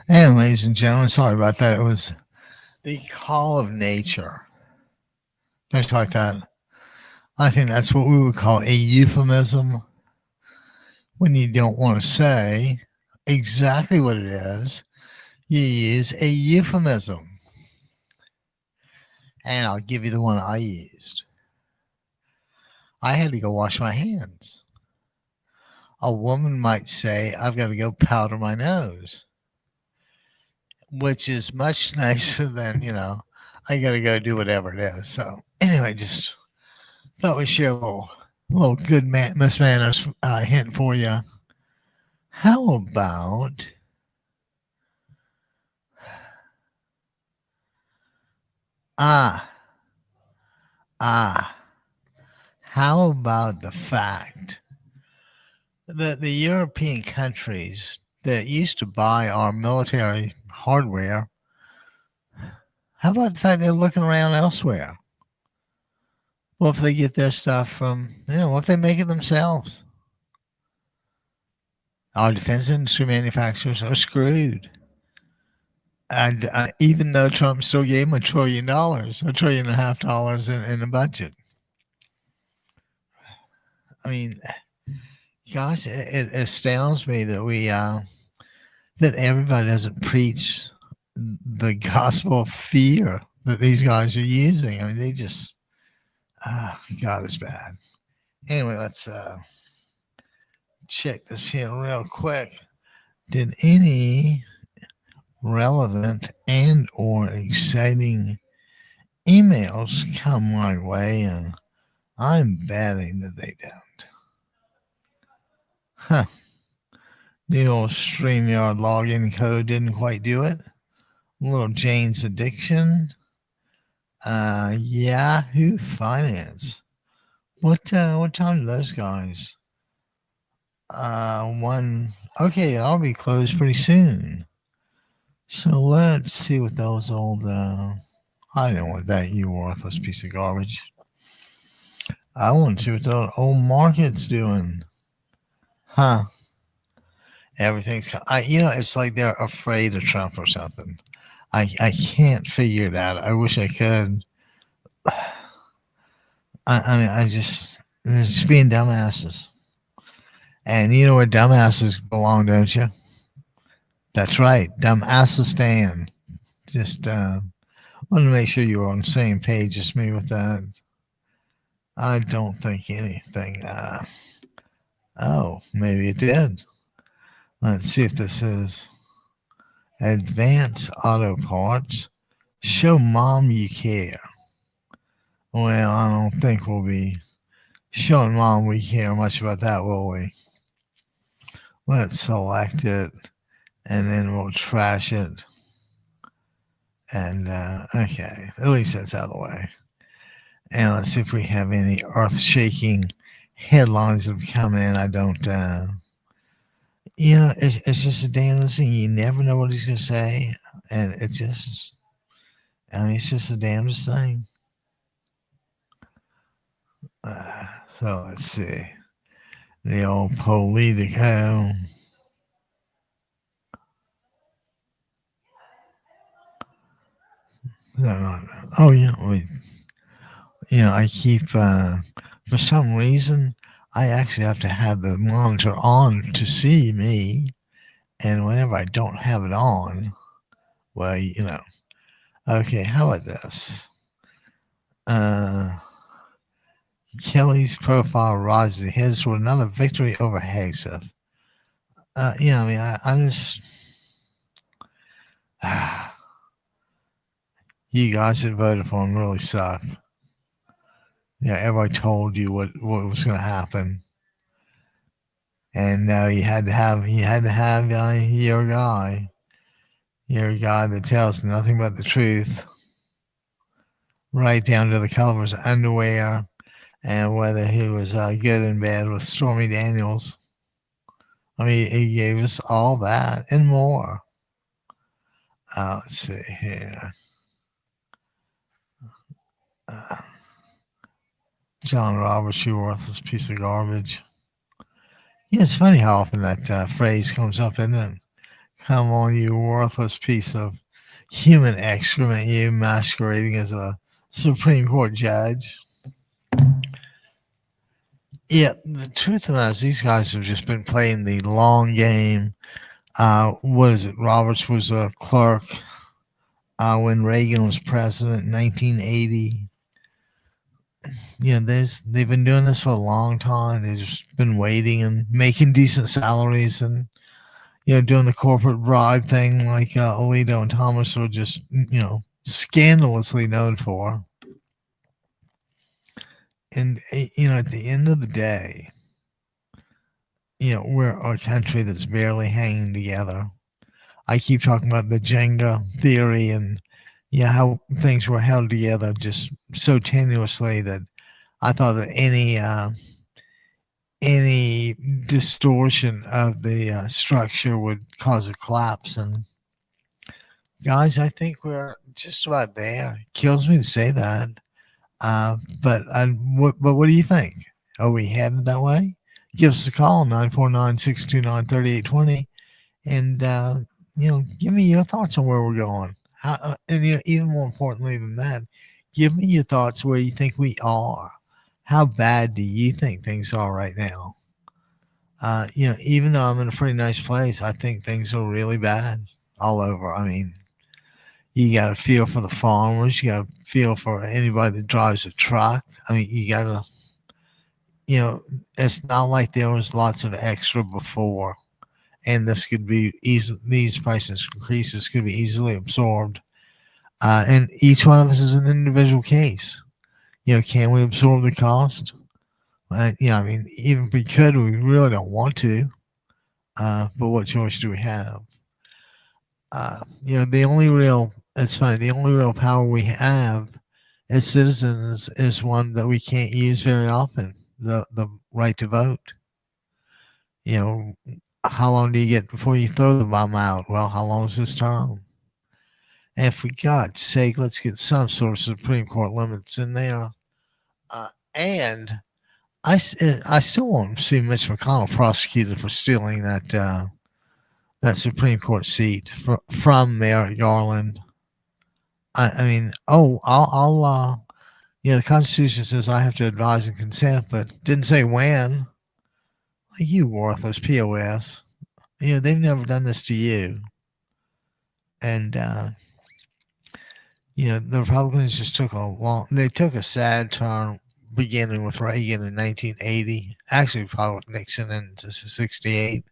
And ladies and gentlemen, sorry about that. It was the call of nature. Don't you like that? I think that's what we would call a euphemism when you don't want to say exactly what it is. You use a euphemism. And I'll give you the one I used. I had to go wash my hands. A woman might say, I've got to go powder my nose, which is much nicer than, I got to go do whatever it is. So, anyway, just thought we'd share a little good Miss Manners hint for you. How about how about the fact that the European countries that used to buy our military hardware, how about the fact they're looking around elsewhere? Well, if they get their stuff from, what if they make it themselves? Our defense industry manufacturers are screwed. And even though Trump still gave them $1 trillion, $1.5 trillion in the budget. I mean, gosh, it astounds me that that everybody doesn't preach the gospel of fear that these guys are using. I mean, they just, God is bad. Anyway, let's check this here real quick. Did any relevant and or exciting emails come my way? And I'm betting that they don't. Huh. The old StreamYard login code didn't quite do it. Little Jane's Addiction. Yahoo Finance. What time do those guys? Okay, I'll be closed pretty soon. So let's see what those old I don't want that, you worthless piece of garbage. I want to see what the old market's doing. Huh. Everything's it's like they're afraid of Trump or something. I can't figure it out. I wish I could. I mean, they're just being dumbasses. And you know where dumbasses belong, don't you? That's right, Dumbassistan. Just want to make sure you were on the same page as me with that. I don't think anything. Maybe it did. Let's see if this is Advanced Auto Parts. Show mom you care. Well, I don't think we'll be showing mom we care much about that, will we? Let's select it, and then we'll trash it. And, okay, at least that's out of the way. And let's see if we have any earth-shaking headlines that have come in. I don't, it's just a damn thing. You never know what he's going to say. And it's just the damnedest thing. So let's see. The old Politico. Oh, yeah. I keep, for some reason, I actually have to have the monitor on to see me. And whenever I don't have it on, well, okay, how about this? Kelly's profile rises ahead for another victory over Hegseth. I just... you guys that voted for him really suck. Everybody told you what was going to happen, and now you had to have your guy that tells nothing but the truth, right down to the color of his underwear, and whether he was good and bad with Stormy Daniels. I mean, he gave us all that and more. Let's see here. John Roberts, you worthless piece of garbage. Yeah, it's funny how often that phrase comes up, isn't it? Come on, you worthless piece of human excrement, you masquerading as a Supreme Court judge. Yeah, the truth of it is, these guys have just been playing the long game. What is it? Roberts was a clerk when Reagan was president in 1980. They've been doing this for a long time. They've just been waiting and making decent salaries and doing the corporate bribe thing like Alito and Thomas were just scandalously known for. And at the end of the day, we're a country that's barely hanging together. I keep talking about the Jenga theory and how things were held together just so tenuously that I thought that any distortion of the structure would cause a collapse. And guys, I think we're just about there. It kills me to say that, but what do you think? Are we headed that way? Give us a call, 949-629-3820, and give me your thoughts on where we're going. And even more importantly than that, give me your thoughts where you think we are. How bad do you think things are right now? Even though I'm in a pretty nice place, I think things are really bad all over. I mean, you got to feel for the farmers. You got to feel for anybody that drives a truck. I mean, you got to, it's not like there was lots of extra before, and this could be easy. These price increases could be easily absorbed, and each one of us is an individual case. Can we absorb the cost? I mean, even if we could, we really don't want to. But what choice do we have? The only real power we have as citizens is one that we can't use very often: the right to vote. How long do you get before you throw the bomb out? Well, how long is this term? And for God's sake, let's get some sort of Supreme Court limits in there. And I still won't see Mitch McConnell prosecuted for stealing that Supreme Court seat from Merrick Garland. I mean, I'll the Constitution says I have to advise and consent, but didn't say when. You worthless POS. They've never done this to you. And the Republicans just took a sad turn beginning with Reagan in 1980, actually probably with Nixon in 68,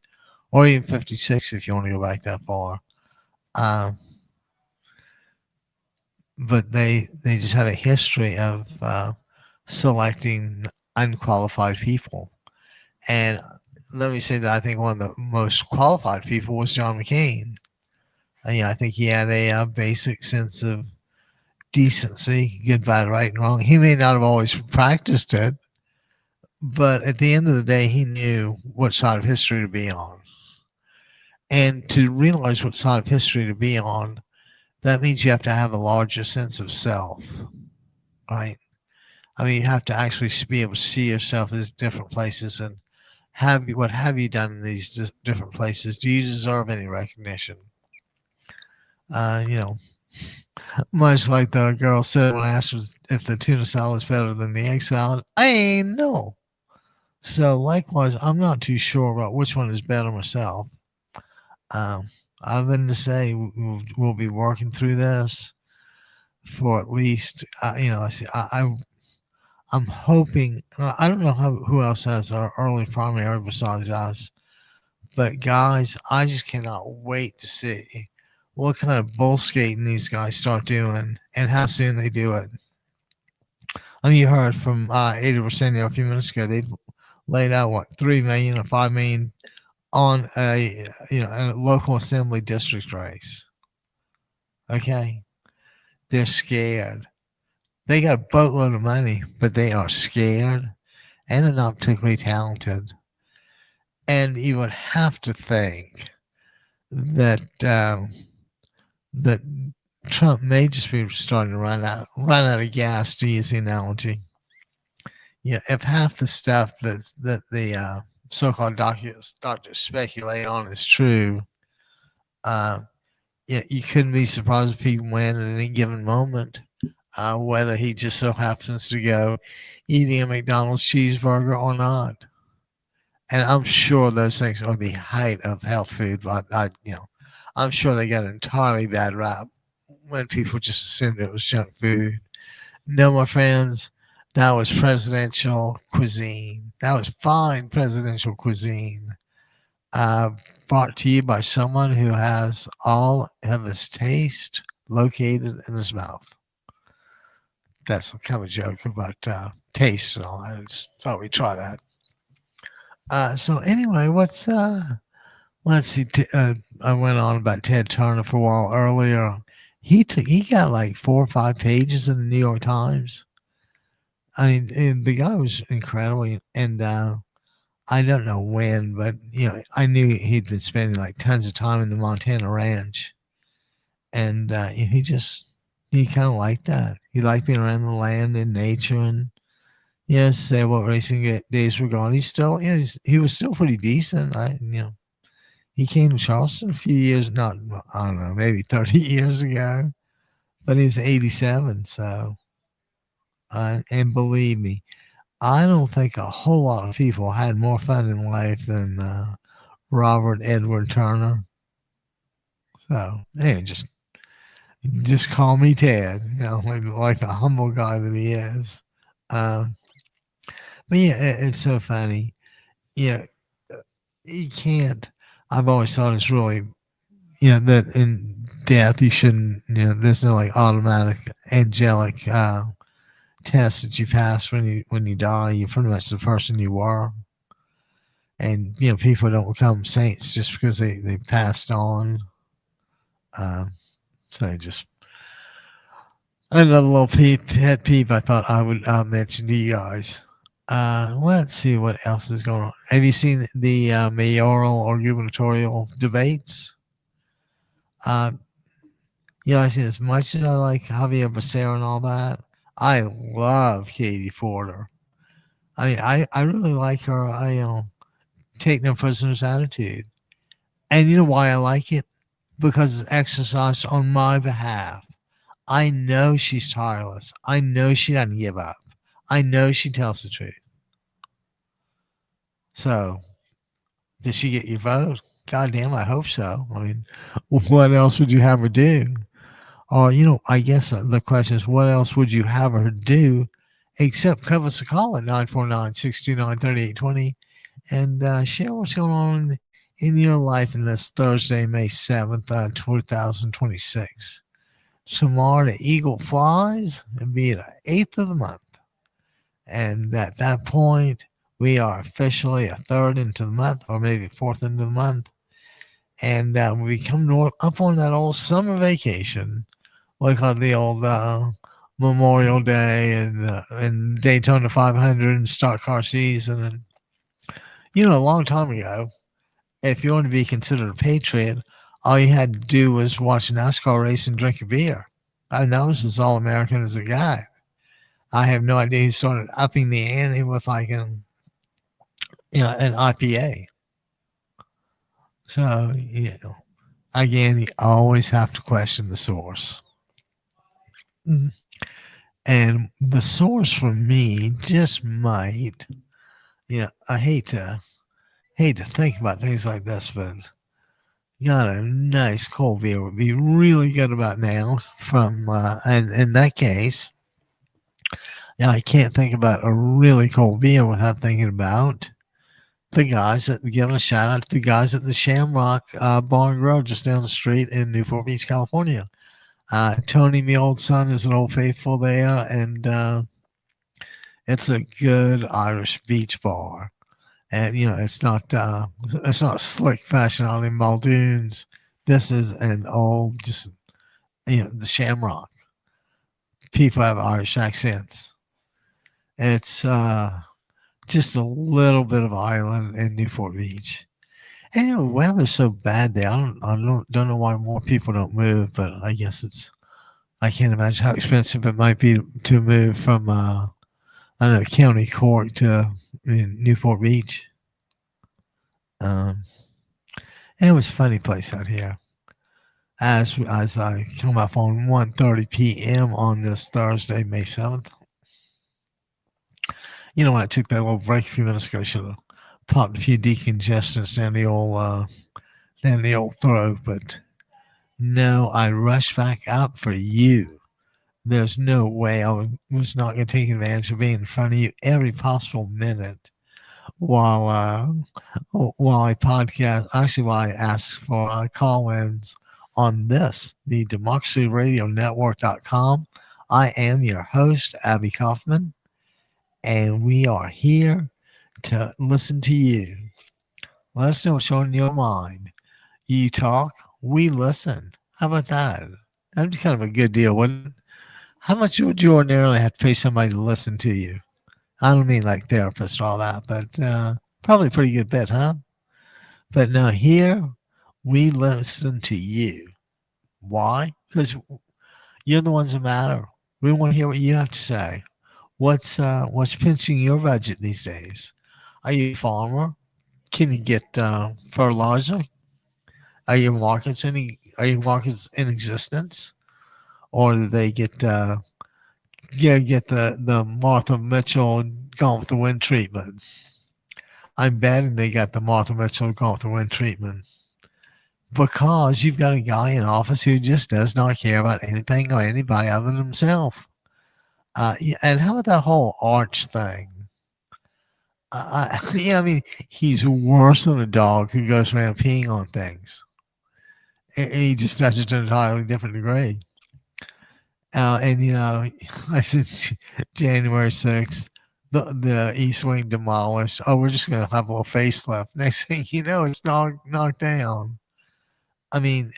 or even 56 if you want to go back that far. But they just have a history of selecting unqualified people. And let me say that I think one of the most qualified people was John McCain. I think he had a basic sense of decency, good, bad, right, and wrong. He may not have always practiced it, but at the end of the day, he knew what side of history to be on. And to realize what side of history to be on, that means you have to have a larger sense of self, right? I mean, you have to actually be able to see yourself as different places and what have you done in these different places? Do you deserve any recognition? Much like the girl said when I asked her if the tuna salad is better than the egg salad, I ain't know. So likewise, I'm not too sure about which one is better myself. Other than to say we'll be working through this for at least, I'm hoping. I don't know who else has our early primary besides us, but guys, I just cannot wait to see what kind of bull skating these guys start doing and how soon they do it. I mean, you heard from 80% a few minutes ago. They laid out what, 3 million or 5 million on a local assembly district race. Okay, they're scared. They got a boatload of money, but they are scared, and they're not particularly talented. And you would have to think that that Trump may just be starting to run out of gas, to use the analogy. If half the stuff that the so-called doctors speculate on is true, You couldn't be surprised if he win at any given moment, whether he just so happens to go eating a McDonald's cheeseburger or not. And I'm sure those things are the height of health food, but I'm sure they got an entirely bad rap when people just assumed it was junk food. No, my friends, that was presidential cuisine. That was fine presidential cuisine. Uh, Brought to you by someone who has all of his taste located in his mouth. That's kind of a joke about taste and all that. I just thought we'd try that. So anyway, let's see. I went on about Ted Turner for a while earlier. He got like 4 or 5 pages in the New York Times. I mean, and the guy was incredible, and I don't know when, but I knew he'd been spending like tons of time in the Montana ranch, and he kind of liked that. He liked being around the land and nature, and yes, say what racing days were gone. He was still pretty decent. He came to Charleston a few years, not I don't know, maybe 30 years ago, but he was 87. So, and believe me, I don't think a whole lot of people had more fun in life than Robert Edward Turner. So, hey, just call me Ted, like the humble guy that he is. But yeah, it's so funny. Yeah, you can't. I've always thought it's really, that in death you shouldn't. There's no like automatic angelic test that you pass when you die. You're pretty much the person you were. And people don't become saints just because they passed on. So just another little pet peeve I thought I would mention to you guys. Let's see what else is going on. Have you seen the mayoral or gubernatorial debates? I see, as much as I like Javier Becerra and all that, I love Katie Porter. I mean, I really like her. Take no prisoners attitude. And you know why I like it? Because it's exercised on my behalf. I know she's tireless. I know she doesn't give up. I know she tells the truth. So, did she get your vote? God damn, I hope so. I mean, what else would you have her do? Or, I guess the question is, what else would you have her do except cover us a call at 949-629-3820 and share what's going on in your life in this Thursday, May 7th, 2026. Tomorrow, the eagle flies and be the 8th of the month. And at that point, we are officially a third into the month, or maybe fourth into the month. And we come up on that old summer vacation, we call it the old Memorial Day and Daytona 500 and stock car season. And, a long time ago, if you want to be considered a patriot, all you had to do was watch a NASCAR race and drink a beer. I know this is all American as a guy. I have no idea who started upping the ante with like an IPA. So, again, you always have to question the source. And the source for me just might, I hate to think about things like this, but got a nice cold beer would be really good about now from, and in that case, I can't think about a really cold beer without thinking about the guys giving a shout out to the guys at the Shamrock Bar and Grill just down the street in Newport Beach, California. Tony, my old son, is an old faithful there, and it's a good Irish beach bar. And it's not slick fashion out in Muldoon's. This is an old, just the Shamrock. People have Irish accents. It's just a little bit of Ireland in Newport Beach. And the weather's so bad there. I don't know why more people don't move, but I guess I can't imagine how expensive it might be to move from I don't know, County Cork to Newport Beach. And it was a funny place out here. as I come up on 1:30 p.m. on this Thursday, May 7th. You know, when I took that little break a few minutes ago, I should have popped a few decongestants down the old throat, but no, I rushed back up for you. There's no way I was not going to take advantage of being in front of you every possible minute while I podcast. Actually, while I ask for call-ins on this, the DemocracyRadioNetwork.com. I am your host, Abby Kaufman, and we are here to listen to you. Let us know what's on your mind. You talk, we listen. How about that? That'd be kind of a good deal, wouldn't it? How much would you ordinarily have to pay somebody to listen to you? I don't mean like therapists or all that, but probably a pretty good bit, huh? But no, here we listen to you. Why? Because you're the ones that matter. We want to hear what you have to say. What's pinching your budget these days? Are you a farmer? Can you get fertilizer? Are your markets in existence, or do they get the Martha Mitchell Gone with the Wind treatment? I'm betting they got the Martha Mitchell Gone with the Wind treatment because you've got a guy in office who just does not care about anything or anybody other than himself. And how about that whole Arch thing? Yeah, I mean, he's worse than a dog who goes around peeing on things. He just does it to an entirely different degree. And, you know, I said January 6th, the East Wing demolished. Oh, we're just going to have a little facelift. Next thing you know, it's knocked down. I mean,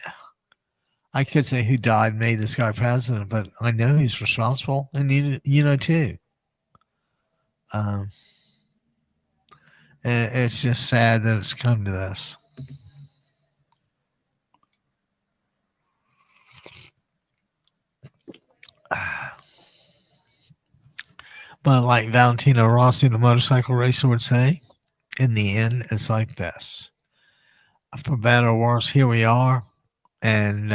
I could say who died and made this guy president, but I know who's responsible, and you know too. It's just sad that it's come to this. But like Valentino Rossi, the motorcycle racer, would say, in the end, it's like this. For better or worse, here we are, and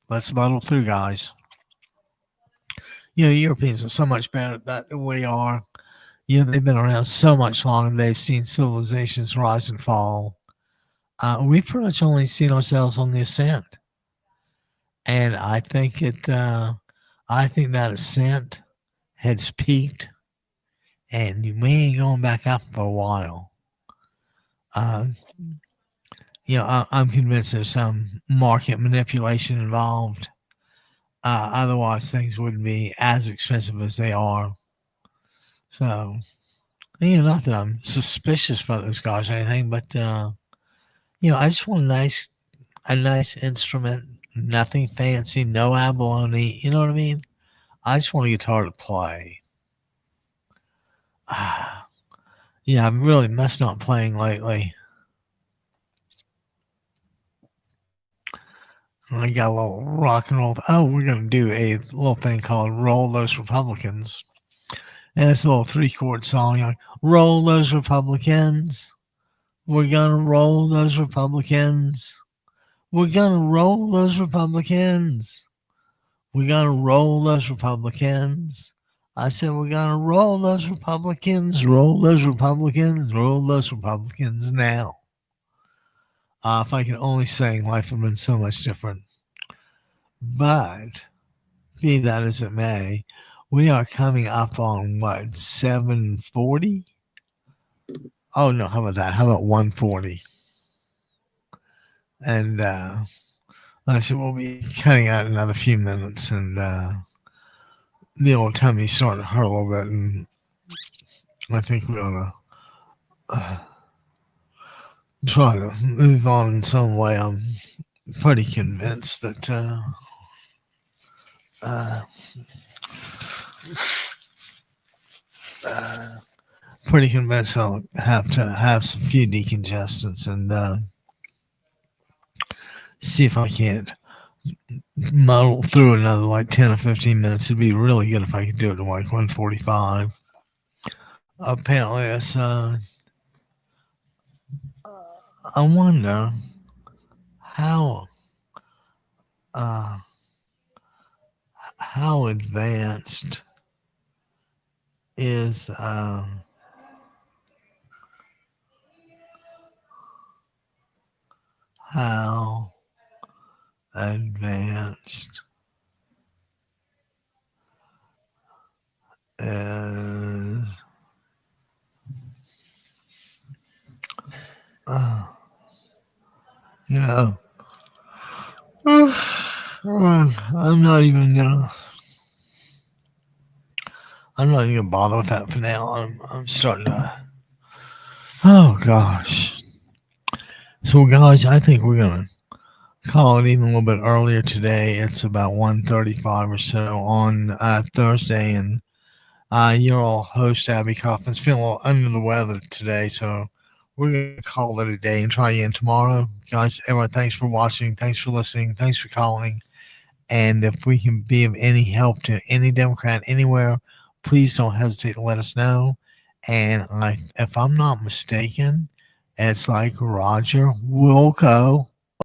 let's muddle through, guys. You know, Europeans are so much better at that than we are. You know, they've been around so much longer. They've seen civilizations rise and fall. We've pretty much only seen ourselves on the ascent, and I think that ascent has peaked, and we ain't going back up for a while. You know, I'm convinced there's some market manipulation involved. Otherwise, things wouldn't be as expensive as they are. So, you know, not that I'm suspicious about those guys or anything, but you know, I just want a nice instrument, nothing fancy, no abalone. You know what I mean? I just want a guitar to play. Yeah, I'm really messed up playing lately. I got a little rock and roll. Oh, we're going to do a little thing called Roll Those Republicans. And it's a little 3-chord song. Like, roll those Republicans. We're going to roll those Republicans. We're going to roll those Republicans. We're going to roll those Republicans. I said, we're going to roll those Republicans. Roll those Republicans. Roll those Republicans now. If I could only sing, life would have been so much different. But be that as it may, we are coming up on what, 7:40? Oh no, how about that? How about 1:40? And I said we'll be cutting out another few minutes, and the old tummy's starting to hurt a little bit, and I think we ought to try to move on in some way. I'm pretty convinced that I'll have to have some few decongestants and see if I can't muddle through another like 10 or 15 minutes. It'd be really good if I could do it to like 1:45. Apparently that's I wonder how how advanced is how advanced is you know I'm not even gonna bother with that for now. I'm starting to. Oh gosh. So guys, I think we're gonna call it even a little bit earlier today. It's about 1:35 or so on Thursday, and your old host Abby Kaufman's feeling a little under the weather today, so we're gonna call it a day and try again tomorrow, guys. Everyone, thanks for watching, thanks for listening, thanks for calling. And if we can be of any help to any Democrat anywhere, please don't hesitate to let us know. And if I'm not mistaken, it's like Roger Wilco